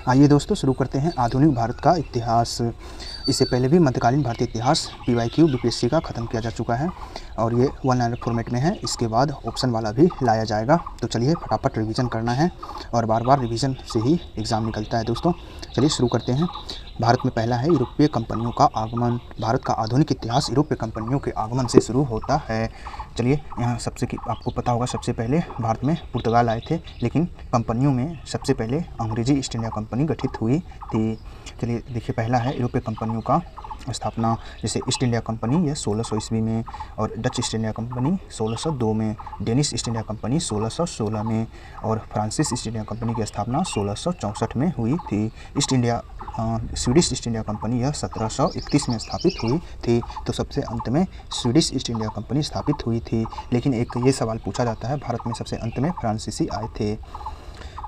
आइए दोस्तों शुरू करते हैं आधुनिक भारत का इतिहास। इससे पहले भी मध्यकालीन भारतीय इतिहास PYQ BPSC का ख़त्म किया जा चुका है और ये 1 लाइनर फॉर्मेट में है। इसके बाद ऑप्शन वाला भी लाया जाएगा। तो चलिए फटाफट रिवीजन करना है और बार बार रिवीजन से ही एग्ज़ाम निकलता है दोस्तों। चलिए शुरू करते हैं। भारत में पहला है यूरोपीय कंपनियों का आगमन। भारत का आधुनिक इतिहास यूरोपीय कंपनियों के आगमन से शुरू होता है। चलिए यहाँ आपको पता होगा सबसे पहले भारत में पुर्तगाल आए थे, लेकिन कंपनियों में सबसे पहले अंग्रेजी ईस्ट इंडिया कंपनी गठित हुई थी। चलिए देखिए, पहला है यूरोपीय कंपनियों का स्थापना। जैसे ईस्ट इंडिया कंपनी यह 1600 ईस्वी में, और डच ईस्ट इंडिया कंपनी 1602 में, डेनिश ईस्ट इंडिया कंपनी 1616 में, और फ्रांसीसी ईस्ट इंडिया कंपनी की स्थापना 1664 में हुई थी। स्वीडिश ईस्ट इंडिया कंपनी यह 1731 में स्थापित हुई थी। तो सबसे अंत में स्वीडिश ईस्ट इंडिया कंपनी स्थापित हुई थी। लेकिन एक ये सवाल पूछा जाता है, भारत में सबसे अंत में फ्रांसीसी आए थे।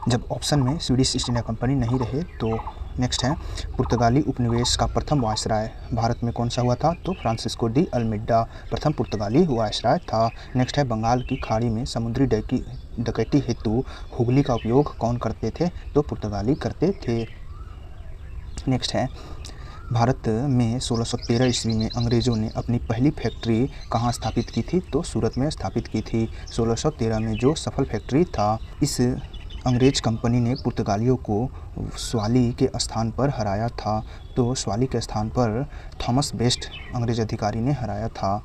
जब ऑप्शन में स्वीडिश ईस्ट इंडिया कंपनी नहीं रहे तो नेक्स्ट है पुर्तगाली उपनिवेश का प्रथम वायसराय भारत में कौन सा हुआ था? तो फ्रांसिस्को डी अल्मेडा प्रथम पुर्तगाली वायसराय था। नेक्स्ट है बंगाल की खाड़ी में समुद्री डकैती हेतु हुगली का उपयोग कौन करते थे? तो पुर्तगाली करते थे। नेक्स्ट है भारत में 1613 ईस्वी में अंग्रेज़ों ने अपनी पहली फैक्ट्री कहाँ स्थापित की थी? तो सूरत में स्थापित की थी। 1613 में जो सफल फैक्ट्री था। इस अंग्रेज कंपनी ने पुर्तगालियों को स्वाली के स्थान पर हराया था। तो स्वाली के स्थान पर थॉमस बेस्ट अंग्रेज अधिकारी ने हराया था।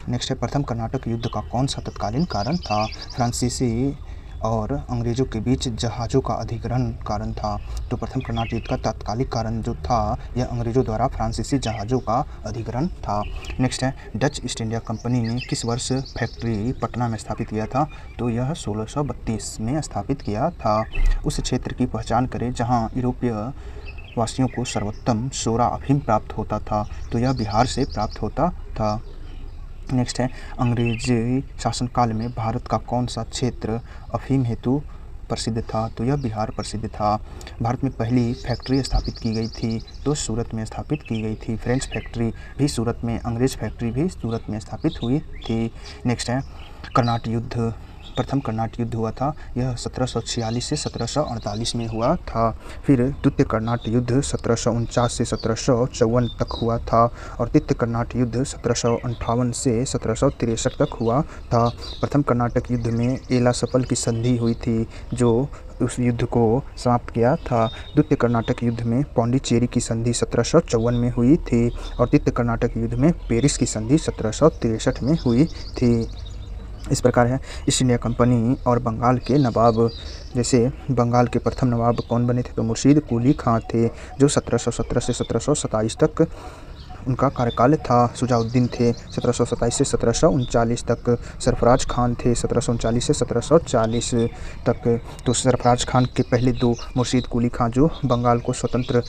नेक्स्ट है प्रथम कर्नाटक युद्ध का कौन सा तत्कालीन कारण था? फ्रांसीसी और अंग्रेज़ों के बीच जहाज़ों का अधिग्रहण कारण था। तो प्रथम कर्नाटक युद्ध का तात्कालिक कारण जो था यह अंग्रेज़ों द्वारा फ्रांसीसी जहाज़ों का अधिग्रहण था। नेक्स्ट है डच ईस्ट इंडिया कंपनी ने किस वर्ष फैक्ट्री पटना में स्थापित किया था? तो यह 1632 में स्थापित किया था। उस क्षेत्र की पहचान करें जहाँ यूरोपीय वासियों को सर्वोत्तम सोरा अफीम प्राप्त होता था। तो यह बिहार से प्राप्त होता था। नेक्स्ट है अंग्रेजी शासनकाल में भारत का कौन सा क्षेत्र अफीम हेतु प्रसिद्ध था? तो यह बिहार प्रसिद्ध था। भारत में पहली फैक्ट्री स्थापित की गई थी तो सूरत में स्थापित की गई थी। फ्रेंच फैक्ट्री भी सूरत में, अंग्रेज फैक्ट्री भी सूरत में स्थापित हुई थी। नेक्स्ट है कर्नाटक युद्ध। प्रथम कर्नाटक युद्ध हुआ था, यह 1746 से 1748 में हुआ था। फिर द्वितीय कर्नाटक युद्ध 1749 से 1754 तक हुआ था, और तृतीय कर्नाटक युद्ध 1758 से 1763 तक हुआ था। प्रथम कर्नाटक युद्ध में एला सफल की संधि हुई थी जो उस युद्ध को समाप्त किया था। द्वितीय कर्नाटक युद्ध में पौंडीचेरी की संधि 1754 में हुई थी, और तृतीय कर्नाटक युद्ध में पेरिस की संधि 1763 में हुई थी। इस प्रकार है ईस्ट इंडिया कंपनी और बंगाल के नवाब। जैसे बंगाल के प्रथम नवाब कौन बने थे? तो मुर्शीद कुली खां थे, जो 1717 से 1727 तक उनका कार्यकाल था। शुजाउद्दीन थे 1727 से 1739 तक। सरफराज खान थे 1739 से 1740 तक। तो सरफराज खान के पहले दो मुर्शीद कुली खां जो बंगाल को स्वतंत्र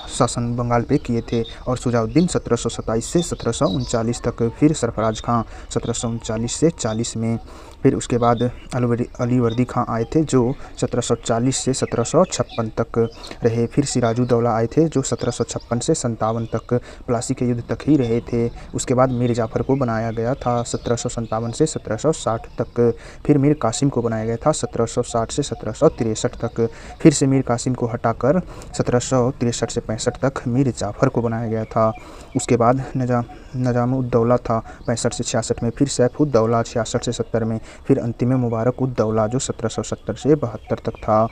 शासन बंगाल पे किए थे, और शुजाउद्दीन 1727 से 1739 तक। फिर सरफराज खां 1739 से 40 में। फिर उसके बाद अलीवर्दी खां आए थे जो 1740 से 1756 तक रहे। फिर सिराजुद्दौला आए थे जो 1756 से 57 तक प्लासी के युद्ध तक ही रहे थे। उसके बाद मीर जाफ़र को बनाया गया था 1757 से 1760 तक। फिर मीर कासिम को बनाया गया था 1760 से 1763 तक। फिर से मीर कासिम को हटाकर 1763 से 65 तक मीर जाफ़र को बनाया गया था। उसके बाद निज़ामुद्दौला था 65 से 66 में। फिर सैफुद्दौला 66 से 70 में। फिर अंतिम में मुबारक-उद-दौला जो 1770 से 72 तक था।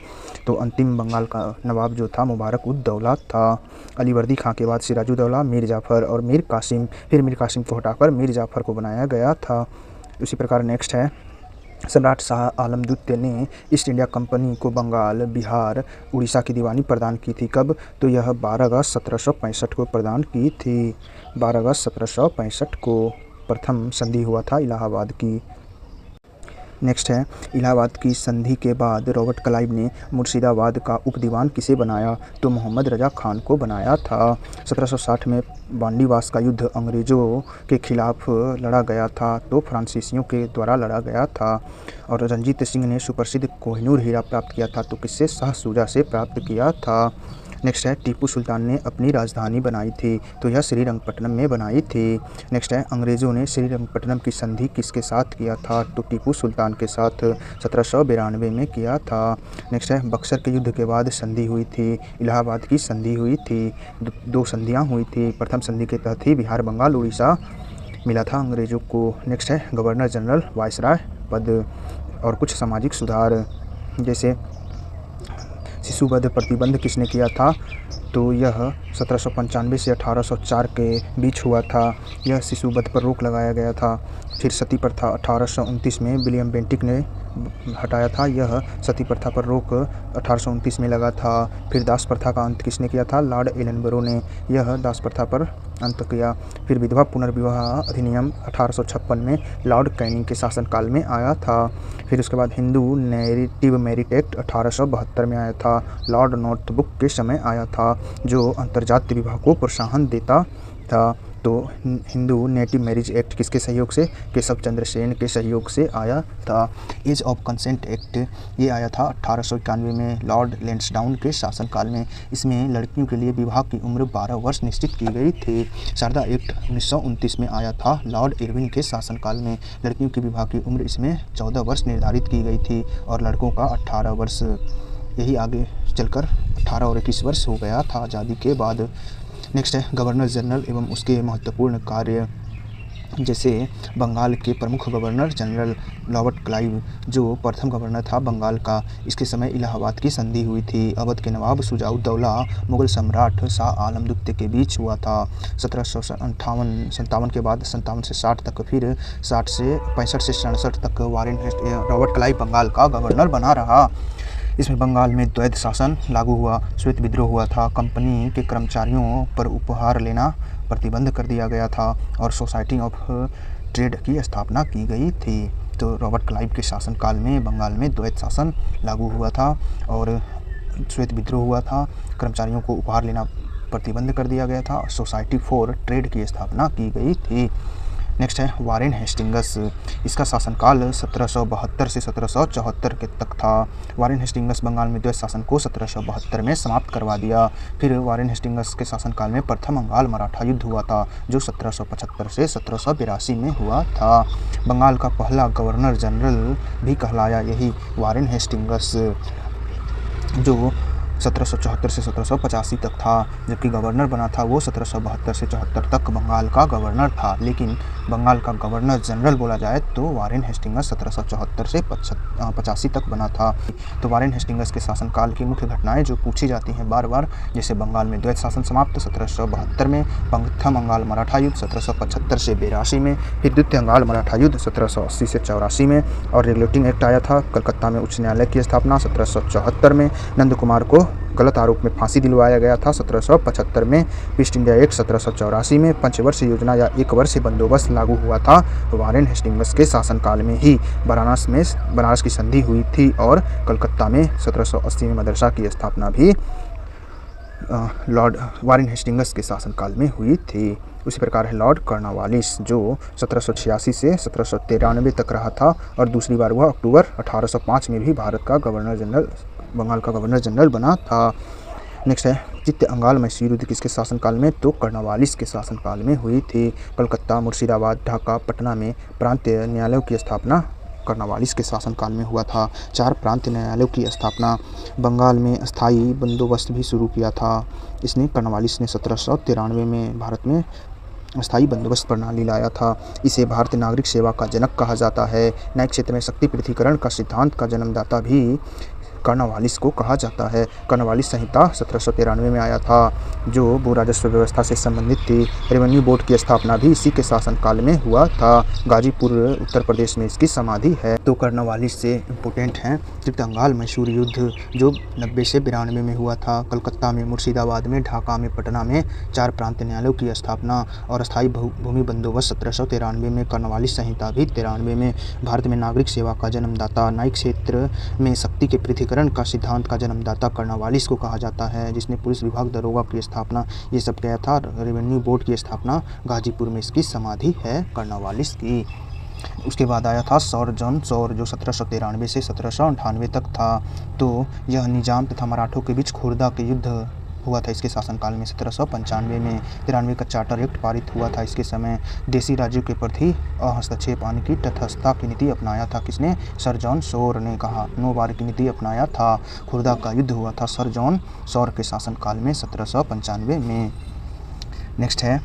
तो अंतिम बंगाल का नवाब जो था मुबारक-उद-दौला था। अलीवर्दी खां के बाद सिराजुद्दौला, मीर जाफ़र और मीर कासिम। फिर मीर कासिम को हटाकर मीर जाफ़र को बनाया गया था। उसी प्रकार नेक्स्ट है सम्राट शाह आलम द्वितीय ने ईस्ट इंडिया कंपनी को बंगाल, बिहार, उड़ीसा की दीवानी प्रदान की थी। कब? तो यह 12 अगस्त 1765 को प्रदान की थी। 12 अगस्त 1765 को प्रथम संधि हुआ था इलाहाबाद की। नेक्स्ट है इलाहाबाद की संधि के बाद रॉबर्ट क्लाइव ने मुर्शिदाबाद का उपदीवान किसे बनाया? तो मोहम्मद रजा खान को बनाया था। 1760 में बांडीवास का युद्ध अंग्रेज़ों के खिलाफ लड़ा गया था, तो फ्रांसीसियों के द्वारा लड़ा गया था। और रंजीत सिंह ने सुप्रसिद्ध कोहिनूर हीरा प्राप्त किया था, तो किससे? शाह शुजा से प्राप्त किया था। नेक्स्ट है टीपू सुल्तान ने अपनी राजधानी बनाई थी, तो यह श्रीरंगपट्टनम में बनाई थी। नेक्स्ट है अंग्रेज़ों ने श्रीरंगपट्टनम की संधि किसके साथ किया था, तो टीपू सुल्तान के साथ 1792 में किया था। नेक्स्ट है बक्सर के युद्ध के बाद संधि हुई थी, इलाहाबाद की संधि हुई थी, दो संधियाँ हुई थी। प्रथम संधि के तहत ही बिहार, बंगाल, उड़ीसा मिला था अंग्रेज़ों को। नेक्स्ट है गवर्नर जनरल, वायसराय पद और कुछ सामाजिक सुधार, जैसे शिशुवध प्रतिबंध किसने किया था, तो यह 1795 से 1804 के बीच हुआ था। यह शिशुवध पर रोक लगाया गया था। फिर सती प्रथा 1829 में विलियम बेंटिक ने हटाया था। यह सती प्रथा पर रोक 1829 में लगा था। फिर दास प्रथा का अंत किसने किया था, लॉर्ड एलनबरो ने यह दास प्रथा पर अंत किया। फिर विधवा पुनर्विवाह अधिनियम 1856 में लॉर्ड कैनिंग के शासनकाल में आया था। फिर उसके बाद हिंदू नेटिव मैरिज एक्ट 1872 में आया था। लॉर्ड नॉर्थब्रुक के समय आया था, जो अंतर्जातीय विवाह को प्रोत्साहन देता था। तो हिंदू नेटिव मैरिज एक्ट किसके सहयोग से, केशव चंद्र सेन के सहयोग से आया था। एज ऑफ कंसेंट एक्ट ये आया था 1891 में लॉर्ड लैंसडाउन के शासनकाल में। इसमें लड़कियों के लिए विवाह की उम्र 12 वर्ष निश्चित की गई थी। शारदा एक्ट 1929 में आया था लॉर्ड इरविन के शासनकाल में। लड़कियों की विवाह की उम्र इसमें 14 वर्ष निर्धारित की गई थी और लड़कों का 18 वर्ष। यही आगे चलकर 18 और 21 वर्ष हो गया था आज़ादी के बाद। नेक्स्ट है गवर्नर जनरल एवं उसके महत्वपूर्ण कार्य, जैसे बंगाल के प्रमुख गवर्नर जनरल रॉबर्ट क्लाइव जो प्रथम गवर्नर था बंगाल का, इसके समय इलाहाबाद की संधि हुई थी। अवध के नवाब शुजाउद्दौला मुगल सम्राट शाह आलम द्वितीय के बीच हुआ था 1757 के बाद 57 से 60 तक। फिर 60 से 65 से 67 तक रॉबर्ट क्लाइव बंगाल का गवर्नर बना रहा। इसमें बंगाल में द्वैध शासन लागू हुआ, श्वेत विद्रोह हुआ था, कंपनी के कर्मचारियों पर उपहार लेना प्रतिबंध कर दिया गया था और सोसाइटी ऑफ ट्रेड की स्थापना की गई थी। तो रॉबर्ट क्लाइव के शासनकाल में बंगाल में द्वैध शासन लागू हुआ था और श्वेत विद्रोह हुआ था, कर्मचारियों को उपहार लेना प्रतिबंध कर दिया गया था और सोसाइटी फॉर ट्रेड की स्थापना की गई थी। नेक्स्ट है वारेन हेस्टिंगस, इसका शासनकाल 1772 से 1774 के तक था। वारेन हेस्टिंगस बंगाल में द्वैध शासन को 1772 में समाप्त करवा दिया। फिर वारेन हेस्टिंगस के शासनकाल में प्रथम बंगाल मराठा युद्ध हुआ था, जो 1775 से 1782 में हुआ था। बंगाल का पहला गवर्नर जनरल भी कहलाया यही वारेन हेस्टिंगस, जो 1774 से 1785 तक था, जबकि गवर्नर बना था वो 1772 से 74 तक बंगाल का गवर्नर था। लेकिन बंगाल का गवर्नर जनरल बोला जाए तो वारेन हेस्टिंगस 1774 से 85 तक बना था। तो वारेन हेस्टिंगस के शासनकाल की मुख्य घटनाएं जो पूछी जाती हैं बार बार, जैसे बंगाल में द्वैध शासन समाप्त 1772 में, प्रथम बंगाल मराठा युद्ध 1775 से 82 में, फिर द्वितीय बंगाल मराठा युद्ध 1780 से 84 में, और रेगुलेटिंग एक्ट आया था। कलकत्ता में उच्च न्यायालय की स्थापना 1774 में, नंद कुमार को गलत आरोप में फांसी दिलवाया गया था 1775 में, ईस्ट इंडिया एक्ट 1784 में, पंचवर्षीय योजना या एक वर्षीय बंदोबस्त लागू हुआ था। वारेन हेस्टिंगस के शासनकाल में ही बनारस की संधि हुई थी और कलकत्ता में 1780 में मदरसा की स्थापना भी लॉर्ड वारेन हेस्टिंगस के शासनकाल में हुई थी। उसी प्रकार है लॉर्ड कॉर्नवालिस, जो 1786 से 1793 तक रहा था और दूसरी बार वह अक्टूबर 1805 में भी भारत का गवर्नर जनरल, बंगाल का गवर्नर जनरल बना था। नेक्स्ट है चित्त अंगाल मैसूर युद्ध किसके शासनकाल में, तो कॉर्नवालिस के शासनकाल में हुई थी। कलकत्ता, मुर्शिदाबाद, ढाका, पटना में प्रांतीय न्यायालयों की स्थापना कॉर्नवालिस के शासनकाल में हुआ था। 4 प्रांतीय न्यायालयों की स्थापना। बंगाल में स्थायी बंदोबस्त भी शुरू किया था इसने, कॉर्नवालिस ने 1793 में भारत में स्थायी बंदोबस्त प्रणाली लाया था। इसे भारतीय नागरिक सेवा का जनक कहा जाता है। न्यायिक क्षेत्र में शक्ति पृथकीकरण का सिद्धांत का जन्मदाता भी कॉर्नवालिस को कहा जाता है। कॉर्नवालिस संहिता 1793 में आया था, जो भू राजस्व व्यवस्था से संबंधित थी। रेवेन्यू बोर्ड की स्थापना भी इसी के शासनकाल में हुआ था। गाजीपुर उत्तर प्रदेश में इसकी समाधि है। तो कॉर्नवालिस से इम्पोर्टेंट हैं तृतीय बंगाल मैसूर युद्ध, जो 90 से 92 में हुआ था। कलकत्ता में, मुर्शिदाबाद में, ढाका में, पटना में 4 प्रांतीय न्यायालयों की स्थापना और स्थायी भूमि बंदोबस्त 1793 में। कॉर्नवालिस संहिता भी 93 में। भारत में नागरिक सेवा का जन्मदाता, न्यायिक क्षेत्र में शक्ति के पृथकीकरण का सिद्धांत का जन्मदाता कॉर्नवालिस को कहा जाता है, जिसने पुलिस विभाग, दरोगा की स्थापना ये सब किया था। रेवेन्यू बोर्ड की स्थापना गाजीपुर में इसकी समाधि है कॉर्नवालिस की। उसके बाद आया था सौर जॉन सौर, जो 1793 से 1798 तक था। तो यह निजाम तथा मराठों के बीच खुर्दा के युद्ध हुआ था इसके शासनकाल में 1795 में। 93 का चार्टर एक्ट पारित हुआ था इसके समय। देशी राज्यों के प्रति हस्तक्षेप आने की तटस्थता की नीति अपनाया था किसने? सर जॉन शोर ने कहा। 9 बार की नीति अपनाया था। खुर्दा का युद्ध हुआ था सर जॉन शोर के शासनकाल में 1795 में। नेक्स्ट है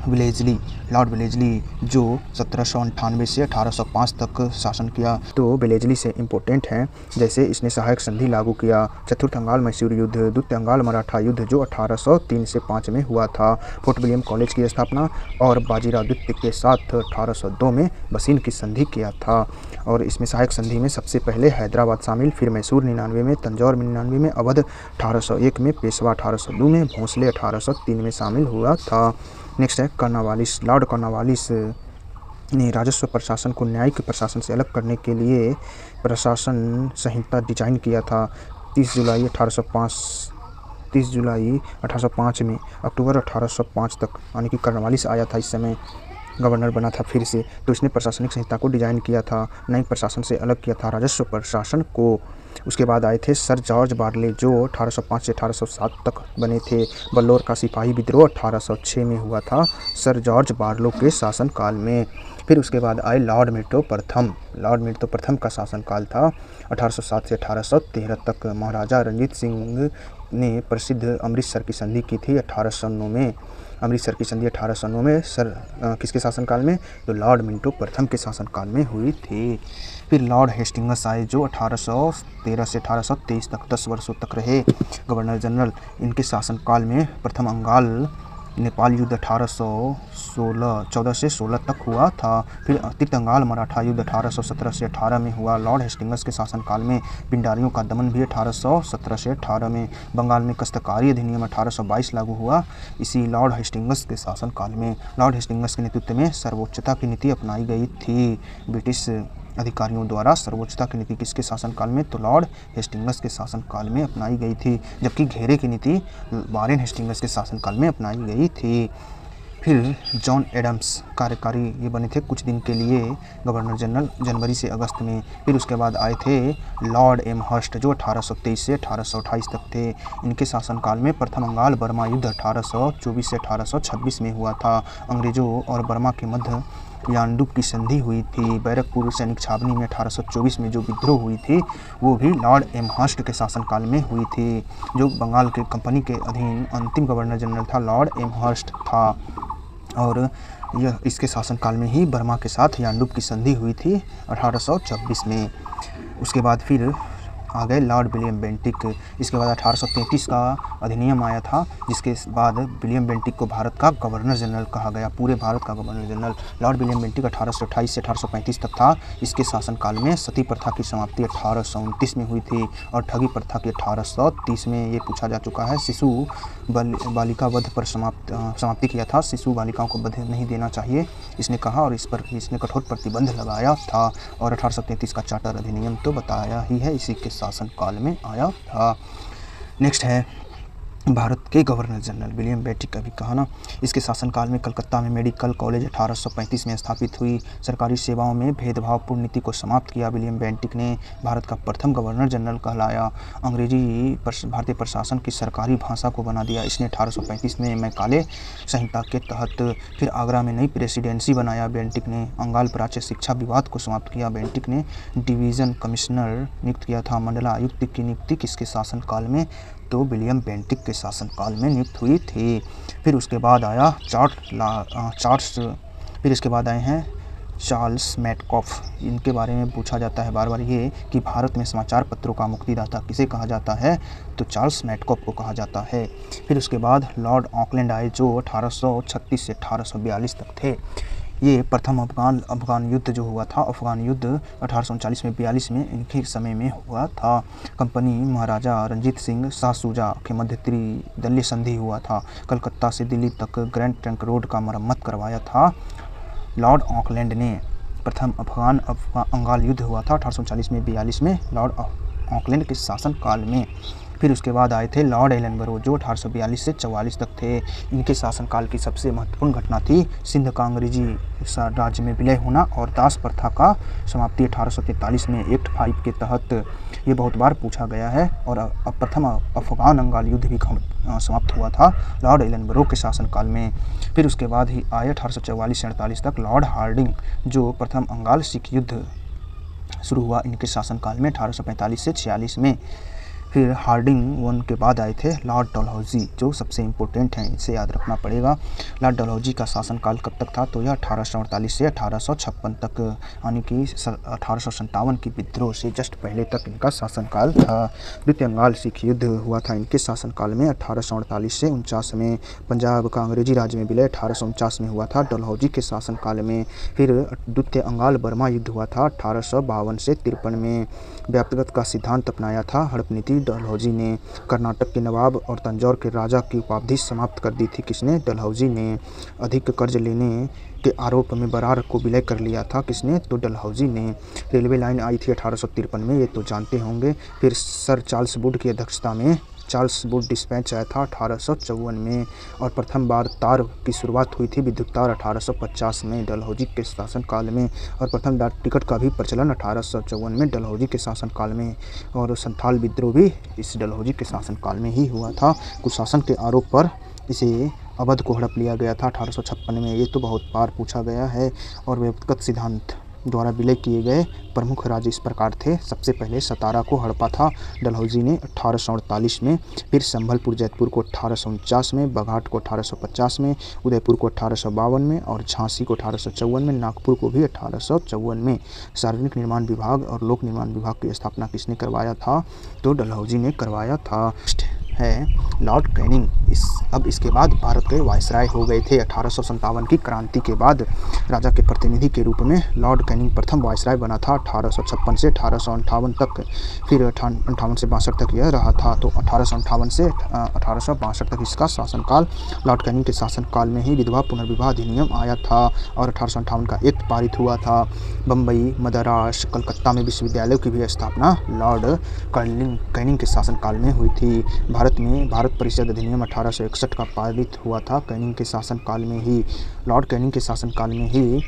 वेलेज़ली, लॉर्ड वेलेज़ली जो 1798 से 1805 तक शासन किया। तो वेलेज़ली से इम्पोर्टेंट है, जैसे इसने सहायक संधि लागू किया। चतुर्थ अंगाल मैसूर युद्ध, द्वितीय अंगाल मराठा युद्ध जो 1803 से 5 में हुआ था। फोर्ट विलियम कॉलेज की स्थापना और बाजीराव द्वितीय के साथ 1802 में बसीन की संधि किया था। और इसमें सहायक संधि में सबसे पहले हैदराबाद शामिल, फिर मैसूर 99 में, तंजौर 99 में, अवध 1801 में, पेशवा 1802 में, भोंसले 1803 में शामिल हुआ था। नेक्स्ट है कॉर्नवालिस। लॉर्ड कॉर्नवालिस ने राजस्व प्रशासन को न्यायिक प्रशासन से अलग करने के लिए प्रशासन संहिता डिजाइन किया था। 30 जुलाई 1805 में अक्टूबर 1805 तक, यानी कि कॉर्नवालिस आया था, इस समय गवर्नर बना था फिर से, तो इसने प्रशासनिक संहिता को डिजाइन किया था, न्यायिक प्रशासन से अलग किया था राजस्व प्रशासन को। उसके बाद आए थे सर जॉर्ज बार्ले जो 1805 से 1807 तक बने थे। बल्लौर का सिपाही विद्रोह 1806 में हुआ था सर जॉर्ज बार्लो के शासनकाल में। फिर उसके बाद आए लॉर्ड मिर्टो प्रथम। लॉर्ड मिर्टो प्रथम का शासनकाल था 1807 से 1813 तक। महाराजा रणजीत सिंह ने प्रसिद्ध अमृतसर की संधि की थी 1809 में। अमृतसर की संधि 1809 में किसके शासनकाल में? तो लॉर्ड मिंटो प्रथम के शासनकाल में हुई थी। फिर लॉर्ड हेस्टिंग्स आए जो 1813 से 1823 तक 10 वर्षों तक रहे गवर्नर जनरल। इनके शासनकाल में प्रथम अंगाल नेपाल युद्ध 14 से 16 तक हुआ था। फिर तृतीय अंगाल मराठा युद्ध 1817 से 18 में हुआ। लॉर्ड हेस्टिंग्स के शासनकाल में पिंडारियों का दमन भी 1817 से 18 में। बंगाल में कस्तकारी अधिनियम 1822 लागू हुआ इसी लॉर्ड हेस्टिंग्स के शासनकाल में। लॉर्ड हेस्टिंग्स के नेतृत्व में सर्वोच्चता की नीति अपनाई गई थी। ब्रिटिश अधिकारियों द्वारा सर्वोच्चता की नीति किसके शासनकाल में? तो लॉर्ड हेस्टिंग्स के शासनकाल में अपनाई गई थी, जबकि घेरे की नीति वारेन हेस्टिंग्स के शासनकाल में अपनाई गई थी। फिर जॉन एडम्स कार्यकारी ये बने थे कुछ दिन के लिए गवर्नर जनरल, जनवरी से अगस्त में। फिर उसके बाद आए थे लॉर्ड एमहर्स्ट जो 1823 से 1828 तक थे। इनके शासनकाल में प्रथम बंगाल बर्मा युद्ध 1824 से 1826 में हुआ था। अंग्रेजों और बर्मा के मध्य यानडुप की संधि हुई थी। बैरकपुर सैनिक छावनी में 1824 में जो विद्रोह हुई थी वो भी लॉर्ड एमहर्स्ट के शासनकाल में हुई थी। जो बंगाल के कंपनी के अधीन अंतिम गवर्नर जनरल था लॉर्ड एमहर्स्ट था, और यह इसके शासनकाल में ही बर्मा के साथ यानडुप की संधि हुई थी 1826 में। उसके बाद फिर आ गए लॉर्ड विलियम बेंटिक। इसके बाद 1833 का अधिनियम आया था, जिसके बाद विलियम बेंटिक को भारत का गवर्नर जनरल कहा गया, पूरे भारत का governor general. Lord William Bentinck 1828 से 1835 तक था। इसके शासनकाल में सती प्रथा की समाप्ति 1829 में हुई थी और ठगी प्रथा की 1830 में। ये पूछा जा चुका है। शिशु बालिका वध पर समाप्ति किया था। शिशु बालिकाओं को वध नहीं देना चाहिए इसने कहा, और इस पर इसने कठोर प्रतिबंध लगाया था। और 1833 का चार्टर अधिनियम तो बताया ही है, इसी के शासनकाल में आया था। नेक्स्ट है भारत के गवर्नर जनरल विलियम बेंटिक का भी कहा ना। इसके शासनकाल में कलकत्ता में मेडिकल कॉलेज 1835 में स्थापित हुई। सरकारी सेवाओं में भेदभावपूर्ण नीति को समाप्त किया। विलियम बेंटिक ने भारत का प्रथम गवर्नर जनरल कहलाया। अंग्रेजी भारतीय प्रशासन की सरकारी भाषा को बना दिया इसने 1835 में मैकाले संहिता के तहत। फिर आगरा में नई प्रेसिडेंसी बनाया बेंटिक ने। अंगाल प्राच्य शिक्षा विवाद को समाप्त किया। बेंटिक ने डिवीज़न कमिश्नर नियुक्त किया था। मंडलायुक्त की नियुक्ति किसके शासनकाल में? तो विलियम बेंटिक के शासनकाल में नियुक्त हुई थी। फिर उसके बाद आया फिर इसके बाद आए हैं चार्ल्स मैटकॉफ। इनके बारे में पूछा जाता है बार बार ये कि भारत में समाचार पत्रों का मुक्तिदाता किसे कहा जाता है? तो चार्ल्स मैटकॉफ को कहा जाता है। फिर उसके बाद लॉर्ड ऑकलैंड आए जो 1836 से 1842 तक थे। ये प्रथम अफगान युद्ध जो हुआ था, अफगान युद्ध 1839 में 42 में इनके समय में हुआ था। कंपनी महाराजा रणजीत सिंह शाह सूजा के मध्य त्रिदलीय संधि हुआ था। कलकत्ता से दिल्ली तक ग्रैंड ट्रंक रोड का मरम्मत करवाया था लॉर्ड ऑकलैंड ने। प्रथम अंगाल युद्ध हुआ था 1839 में 42 में लॉर्ड ऑकलैंड के शासनकाल में। फिर उसके बाद आए थे लॉर्ड एलनबरो जो 1842 से 44 तक थे। इनके शासनकाल की सबसे महत्वपूर्ण घटना थी सिंध का अंग्रेजी राज्य में विलय होना और दास प्रथा का समाप्ति 1843 में एक्ट 5 के तहत। ये बहुत बार पूछा गया है। और प्रथम अफगान अंगाल युद्ध भी समाप्त हुआ था लॉर्ड एलनबरो के शासनकाल में। फिर उसके बाद ही आए 1844 से 48 तक लॉर्ड हार्डिंग जो प्रथम अंगाल सिख युद्ध शुरू हुआ इनके शासनकाल में 1845 से 46 में। फिर हार्डिंग वन के बाद आए थे लॉर्ड डलहौजी जो सबसे इम्पोर्टेंट हैं, इसे याद रखना पड़ेगा। लॉर्ड डलहौजी का शासनकाल कब तक था, तो यह 1848 से 1856 तक, यानी कि 1857 की विद्रोह से जस्ट पहले तक इनका शासनकाल था। द्वितीय अंगाल सिख युद्ध हुआ था इनके शासनकाल में 1848 से 49 में। पंजाब का अंग्रेजी राज्य में विलय 1849 में हुआ था डलहौजी के शासनकाल में। फिर द्वितीय अंगाल बर्मा युद्ध हुआ था 1852 से 53 में। व्यापकता का सिद्धांत अपनाया था हड़प नीति डलहौजी ने। कर्नाटक के नवाब और तंजौर के राजा की उपाधि समाप्त कर दी थी किसने, डलहौजी ने। अधिक कर्ज लेने के आरोप में बरार को विलय कर लिया था किसने, तो डलहौजी ने। रेलवे लाइन आई थी 1853 में, ये तो जानते होंगे। फिर सर चार्ल्स वुड की अध्यक्षता में चार्ल्स वुड डिस्पैच आया था 1854 में। और प्रथम बार तार की शुरुआत हुई थी विद्युत तार 1850 में डलहौजी के शासनकाल में। और प्रथम डाक टिकट का भी प्रचलन 1854 में डलहौजी के शासनकाल में। और संथाल विद्रोह भी इस डलहौजी के शासनकाल में ही हुआ था। कुशासन के आरोप पर इसे अवध को हड़प लिया गया था 1856 में, ये तो बहुत बार पूछा गया है। और व्यक्तिगत सिद्धांत द्वारा विलय किए गए प्रमुख राज्य इस प्रकार थे। सबसे पहले सतारा को हड़पा था डलहौजी ने 1848 में। फिर संभलपुर जैतपुर को 1849 में, बघाट को 1850 में, उदयपुर को 1852 में और झांसी को 1854 में, नागपुर को भी 1854 में। सार्वजनिक निर्माण विभाग और लोक निर्माण विभाग की स्थापना किसने करवाया था, तो डलहौजी ने करवाया था। है लॉर्ड कैनिंग। अब इसके बाद भारत के वायसराय हो गए थे। 1857 की क्रांति के बाद राजा के प्रतिनिधि के रूप में लॉर्ड कैनिंग प्रथम वायसराय बना था 1856 से 1858 तक। फिर 58 से 62 तक यह रहा था। तो 1858 से 1862 तक इसका शासनकाल। लॉर्ड कैनिंग के शासनकाल में ही विधवा पुनर्विवाह अधिनियम आया था और 1858 का एक्ट पारित हुआ था। बम्बई, मद्रास, कलकत्ता में विश्वविद्यालयों की भी स्थापना लॉर्ड कैनिंग के शासनकाल में हुई थी। भारत में भारत परिषद अधिनियम 1861 का पारित हुआ था कैनिंग के शासनकाल में ही। लॉर्ड कैनिंग के शासनकाल में ही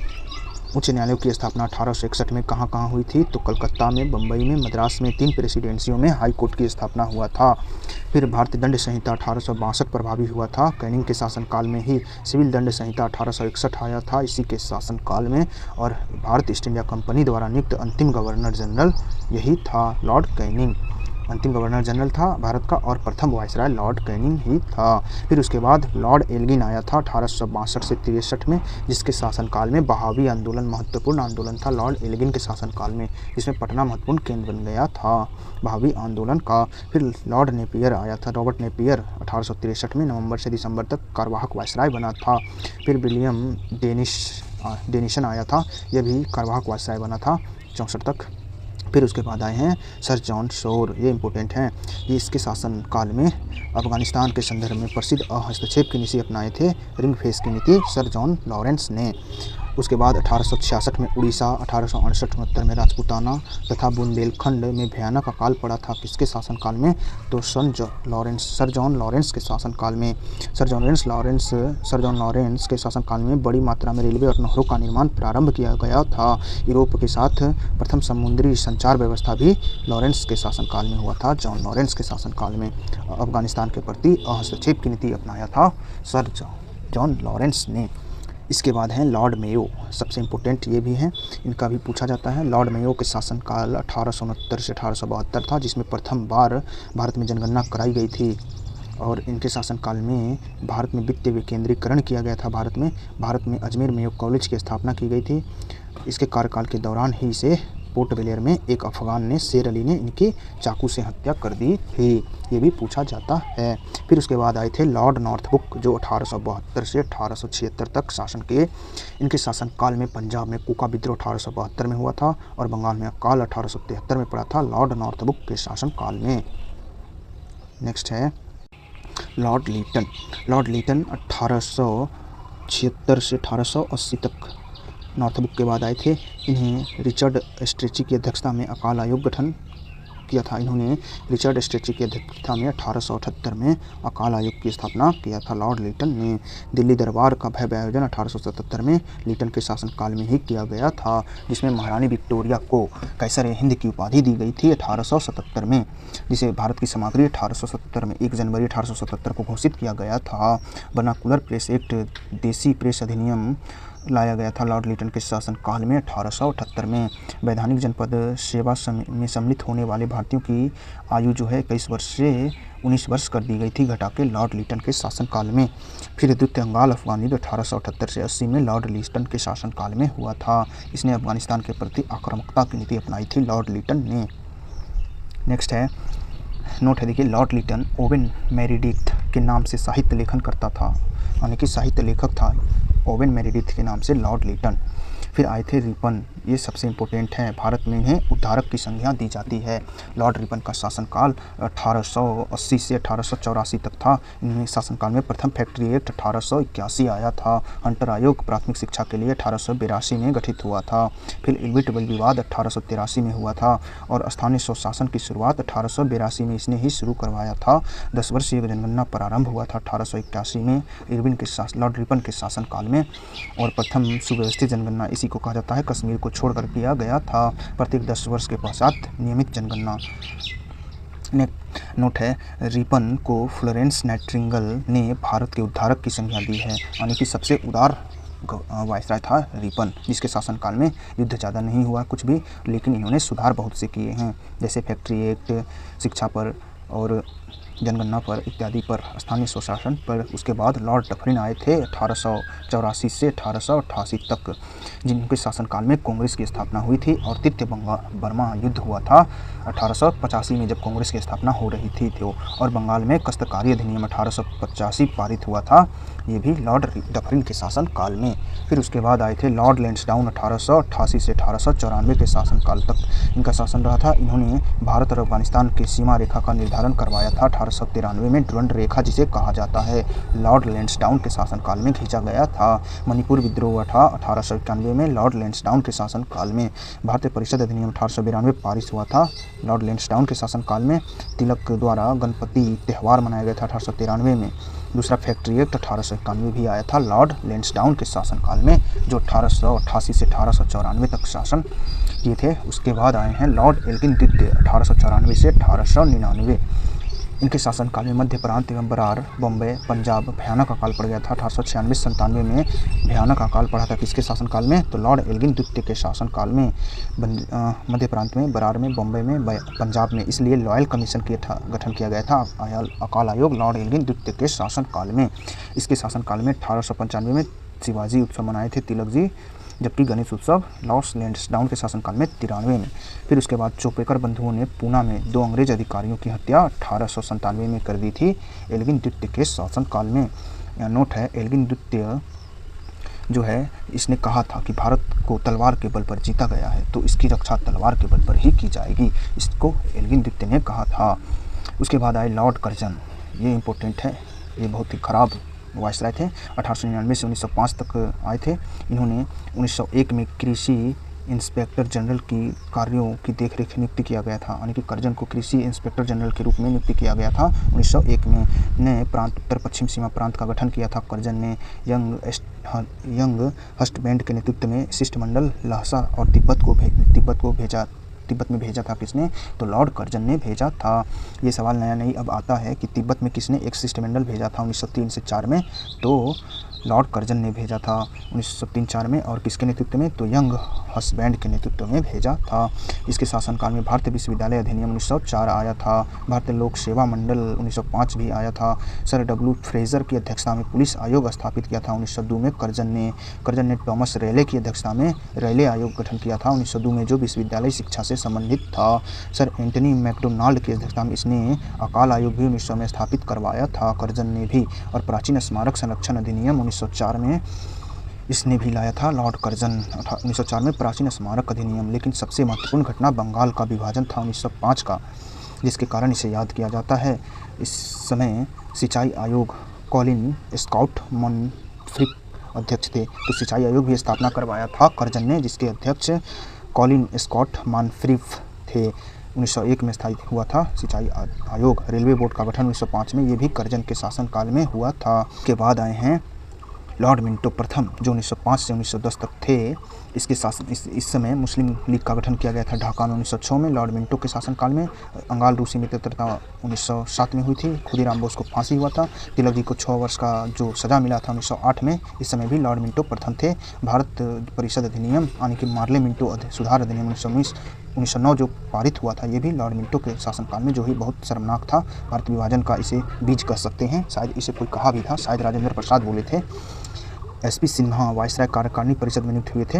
उच्च न्यायालयों की स्थापना 1861 में कहाँ हुई थी, तो कलकत्ता में, बम्बई में, मद्रास में 3 प्रेसिडेंसियों में हाई कोर्ट की स्थापना हुआ था। फिर भारतीय दंड संहिता 1862 प्रभावी हुआ था कैनिंग के शासनकाल में ही। सिविल दंड संहिता 1861 आया था इसी के शासनकाल में। और भारत ईस्ट इंडिया कंपनी द्वारा नियुक्त अंतिम गवर्नर जनरल यही था, लॉर्ड कैनिंग अंतिम गवर्नर जनरल था भारत का। और प्रथम वायसराय लॉर्ड कैनिंग ही था। फिर उसके बाद लॉर्ड एल्गिन आया था 1862 से 63 में, जिसके शासनकाल में बहावी आंदोलन महत्वपूर्ण आंदोलन था लॉर्ड एल्गिन के शासनकाल में, जिसमें पटना महत्वपूर्ण केंद्र बन गया था बहावी आंदोलन का। फिर लॉर्ड नेपियर आया था, रॉबर्ट नेपियर 1863 में नवंबर से दिसंबर तक कार्यवाहक वायसराय बना था। फिर विलियम डेनिसन आया था, यह भी कार्यवाहक वायसराय बना था 64 तक। फिर उसके बाद आए हैं सर जॉन शोर, ये इंपॉर्टेंट हैं। ये इसके शासनकाल में अफगानिस्तान के संदर्भ में प्रसिद्ध हस्तक्षेप की नीति अपनाए थे, रिंग फेस की नीति सर जॉन लॉरेंस ने। उसके बाद 1866 में उड़ीसा, 1868 में राजपूताना तथा बुंदेलखंड में भयानक अकाल पड़ा था किसके शासनकाल में, तो सर जॉन लॉरेंस के शासनकाल में। सर जॉन लॉरेंस के शासनकाल में बड़ी मात्रा में रेलवे और नहरों का निर्माण प्रारंभ किया गया था। यूरोप के साथ प्रथम समुद्री संचार व्यवस्था भी लॉरेंस के शासनकाल में हुआ था, जॉन लॉरेंस के शासनकाल में। अफगानिस्तान के प्रति हस्तक्षेप की नीति अपनाया था सर जॉन लॉरेंस ने। इसके बाद हैं लॉर्ड मेयो, सबसे इम्पोर्टेंट ये भी हैं, इनका भी पूछा जाता है। लॉर्ड मेयो के शासनकाल 1869 से 1872 था, जिसमें प्रथम बार भारत में जनगणना कराई गई थी। और इनके शासनकाल में भारत में वित्तीय विकेंद्रीकरण किया गया था। भारत में अजमेर मेयो कॉलेज की स्थापना की गई थी। इसके कार्यकाल के दौरान ही इसे पोर्ट ब्लेयर में एक अफगान ने, शेर अली ने, इनकी चाकू से हत्या कर दी थी, ये भी पूछा जाता है। फिर उसके बाद आए थे लॉर्ड नॉर्थबुक, जो 1872 से 1876 तक शासन किए। इनके शासनकाल में पंजाब में कूका विद्रोह 1872 में हुआ था और बंगाल में अकाल 1873 में पड़ा था लॉर्ड नॉर्थबुक के शासनकाल में। नेक्स्ट है लॉर्ड लीटन। लॉर्ड लीटन 1876 से 1880 तक नॉर्थबुक के बाद आए थे। इन्हें रिचर्ड स्ट्रेची की अध्यक्षता में अकाल आयोग गठन किया था। इन्होंने रिचर्ड स्ट्रेची की अध्यक्षता में 1878 में अकाल आयोग की स्थापना किया था। लॉर्ड लिटन ने दिल्ली दरबार का भव्य आयोजन 1877 में लिटन के शासनकाल में ही किया गया था, जिसमें महारानी विक्टोरिया को कैसर हिंद की उपाधि दी गई थी 1877 में, जिसे भारत की सामग्री 1877 में 1 जनवरी 1877 को घोषित किया गया था। वर्नाकुलर प्रेस एक्ट, देसी प्रेस अधिनियम लाया गया था लॉर्ड लिटन के शासनकाल में 1878 में। वैधानिक जनपद सेवा में सम्मिलित होने वाले भारतीयों की आयु जो है 21 वर्ष से 19 वर्ष कर दी गई थी, घटा के लॉर्ड लिटन के शासनकाल में। फिर द्वितीय बंगाल अफगानी युद्ध 1878 से 80 में लॉर्ड लिटन के शासनकाल में हुआ था। इसने अफगानिस्तान के प्रति आक्रामकता की नीति अपनाई थी लॉर्ड लिटन ने। नेक्स्ट है नोट है, देखिए लॉर्ड लिटन ओवेन मेरिडिथ के नाम से साहित्य लेखन करता था, यानी कि साहित्य लेखक था ओवेन मेरिडिथ के नाम से लॉर्ड लिटन। फिर आए थे रिपन, ये सबसे इम्पोर्टेंट हैं, भारत में इन्हें उद्धारक की संज्ञा दी जाती है। लॉर्ड रिपन का शासनकाल 1880 से 1884 तक था। इनमें शासनकाल में प्रथम फैक्ट्री एक्ट 1881 आया था। हंटर आयोग प्राथमिक शिक्षा के लिए 1882 में गठित हुआ था। फिर इल्विट विवाद 1883 में हुआ था और स्थानीय स्वशासन की शुरुआत 1882 में इसने ही शुरू करवाया था। 10 वर्षीय जनगणना प्रारंभ हुआ था 1881 में लॉर्ड रिपन के शासनकाल में, और प्रथम सुव्यवस्थित जनगणना इसी को कहा जाता है, कश्मीर को छोड़कर किया गया था। प्रत्येक 10 वर्ष के पश्चात नियमित जनगणना। नोट है, रिपन को फ्लोरेंस नाइटिंगेल ने भारत के उद्धारक की संज्ञा दी है, यानी कि सबसे उदार वायसराय था रिपन, जिसके शासनकाल में युद्ध ज़्यादा नहीं हुआ कुछ भी, लेकिन इन्होंने सुधार बहुत से किए हैं, जैसे फैक्ट्री एक्ट, शिक्षा पर और जनगणना पर इत्यादि पर, स्थानीय स्वशासन पर। उसके बाद लॉर्ड डफरिन आए थे 1884 से 1888 तक, जिनके शासनकाल में कांग्रेस की स्थापना हुई थी, और तृतीय बर्मा युद्ध हुआ था 1885 में, जब कांग्रेस की स्थापना हो रही थी तो, और बंगाल में कस्तकारी अधिनियम 1885 पारित हुआ था, ये भी लॉर्ड डफरिन के शासनकाल में। फिर उसके बाद आए थे लॉर्ड लैंसडाउन 1888 से 1894 के शासनकाल तक इनका शासन रहा था। इन्होंने भारत और अफगानिस्तान की सीमा रेखा का निर्धारण करवाया था 1893 में, डुरंड रेखा जिसे कहा जाता है, लॉर्ड लैंसडाउन के शासनकाल में खींचा गया था। मणिपुर विद्रोह 1891 में लॉर्ड लैंसडाउन के शासनकाल में। भारतीय परिषद अधिनियम 1892 पारित हुआ था लॉर्ड लैंसडाउन के शासनकाल में। तिलक द्वारा गणपति त्यौहार मनाया गया था 1893 में। दूसरा फैक्ट्री एक्ट 1891 भी आया था लॉर्ड लैंसडाउन के शासनकाल में, जो 1888 से 1894 तक शासन किए थे। उसके बाद आए हैं लॉर्ड एल्गिन द्वितीय 1894 से 1899। इनके शासनकाल में मध्य प्रांत एवं बरार, बम्बई, पंजाब भयानक अकाल पड़ गया था 1896-97 में। भयानक अकाल पड़ा था किसके शासनकाल में, तो लॉर्ड एल्गिन द्वितीय के शासनकाल में। मध्य प्रांत में, बरार में, बम्बई में, पंजाब में, इसलिए लॉयल कमीशन की गठन किया गया था अकाल आयोग लॉर्ड एल्गिन द्वितीय के शासनकाल में। इसके शासनकाल में 1895 में शिवाजी उत्सव मनाए थे तिलक जी, जबकि गणेश उत्सव लॉर्ड लैंसडाउन के शासनकाल में 93 में। फिर उसके बाद चोपेकर बंधुओं ने पूना में 2 अंग्रेज अधिकारियों की हत्या 1897 में कर दी थी एल्गिन द्वितीय के शासनकाल में। नोट है, एल्गिन द्वितीय जो है इसने कहा था कि भारत को तलवार के बल पर जीता गया है, तो इसकी रक्षा तलवार के बल पर ही की जाएगी, इसको एल्गिन द्वितीय ने कहा था। उसके बाद आए लॉर्ड कर्जन, ये इम्पोर्टेंट है, ये बहुत ही ख़राब वायसराय थे। 1899 से 1905 तक आए थे। इन्होंने 1901 में कृषि इंस्पेक्टर जनरल की कार्यों की देखरेख नियुक्ति किया गया था, यानी कि कर्जन को कृषि इंस्पेक्टर जनरल के रूप में नियुक्ति किया गया था 1901 में। नए प्रांत उत्तर पश्चिम सीमा प्रांत का गठन किया था कर्जन ने। यंग हस्टबैंड के नेतृत्व में शिष्टमंडल लहसा और तिब्बत में भेजा था किसने, तो लॉर्ड कर्जन ने भेजा था। ये सवाल नया नहीं अब आता है कि तिब्बत में किसने एक शिष्टमंडल भेजा था 1903 से 4 में, तो लॉर्ड कर्जन ने भेजा था 1903-4 में, और किसके नेतृत्व में, तो यंग हस्बैंड के नेतृत्व में भेजा था। इसके शासनकाल में भारतीय विश्वविद्यालय अधिनियम 1904 आया था। भारतीय लोक सेवा मंडल 1905 भी आया था। सर डब्ल्यू फ्रेजर की अध्यक्षता में पुलिस आयोग स्थापित किया था 1902 में कर्जन ने टॉमस रेले की अध्यक्षता में रेले आयोग गठन किया था 1902 में, जो विश्वविद्यालय शिक्षा से संबंधित था। सर एंटनी मैकडोनाल्ड की अध्यक्षता में इसने अकाल आयोग भी 1900 में स्थापित करवाया था कर्जन ने भी। और प्राचीन स्मारक संरक्षण अधिनियम 1904 में इसने भी लाया था लॉर्ड कर्जन 1904 में प्राचीन स्मारक अधिनियम। लेकिन सबसे महत्वपूर्ण घटना बंगाल का विभाजन था 1905 का, जिसके कारण इसे याद किया जाता है। इस समय सिंचाई आयोग कॉलिन स्कॉट मॉनफ्रिक अध्यक्ष थे, तो सिंचाई आयोग भी स्थापना करवाया था कर्जन ने, जिसके अध्यक्ष कॉलिन स्कॉट मॉनफ्रिक थे। 1901 में स्थापित हुआ था सिंचाई आयोग। रेलवे बोर्ड का गठन 1905 में, ये भी करजन के शासनकाल में हुआ था। के बाद आए हैं लॉर्ड मिंटो प्रथम, जो 1905 से 1910 तक थे। इसके शासन इस समय मुस्लिम लीग का गठन किया गया था ढाका में 1906 में। लॉर्ड मिंटो के शासनकाल में अंगाल रूसी मित्रता 1907 में हुई थी। खुदीराम बोस को फांसी हुआ था। तिलक जी को 6 वर्ष का जो सज़ा मिला था 1908 में। इस समय भी लॉर्ड मिंटो प्रथम थे। भारत परिषद अधिनियम यानी कि मार्ले मिंटो सुधार अधिनियम 1909 जो पारित हुआ था, ये भी लॉर्ड मिंटो के शासनकाल में, जो ही बहुत शर्मनाक था। भारत विभाजन का इसे बीज कह सकते हैं। शायद इसे कोई कहा भी था, शायद राजेंद्र प्रसाद बोले थे। एसपी सिन्हा वायसराय कार्यकारिणी परिषद में नियुक्त हुए थे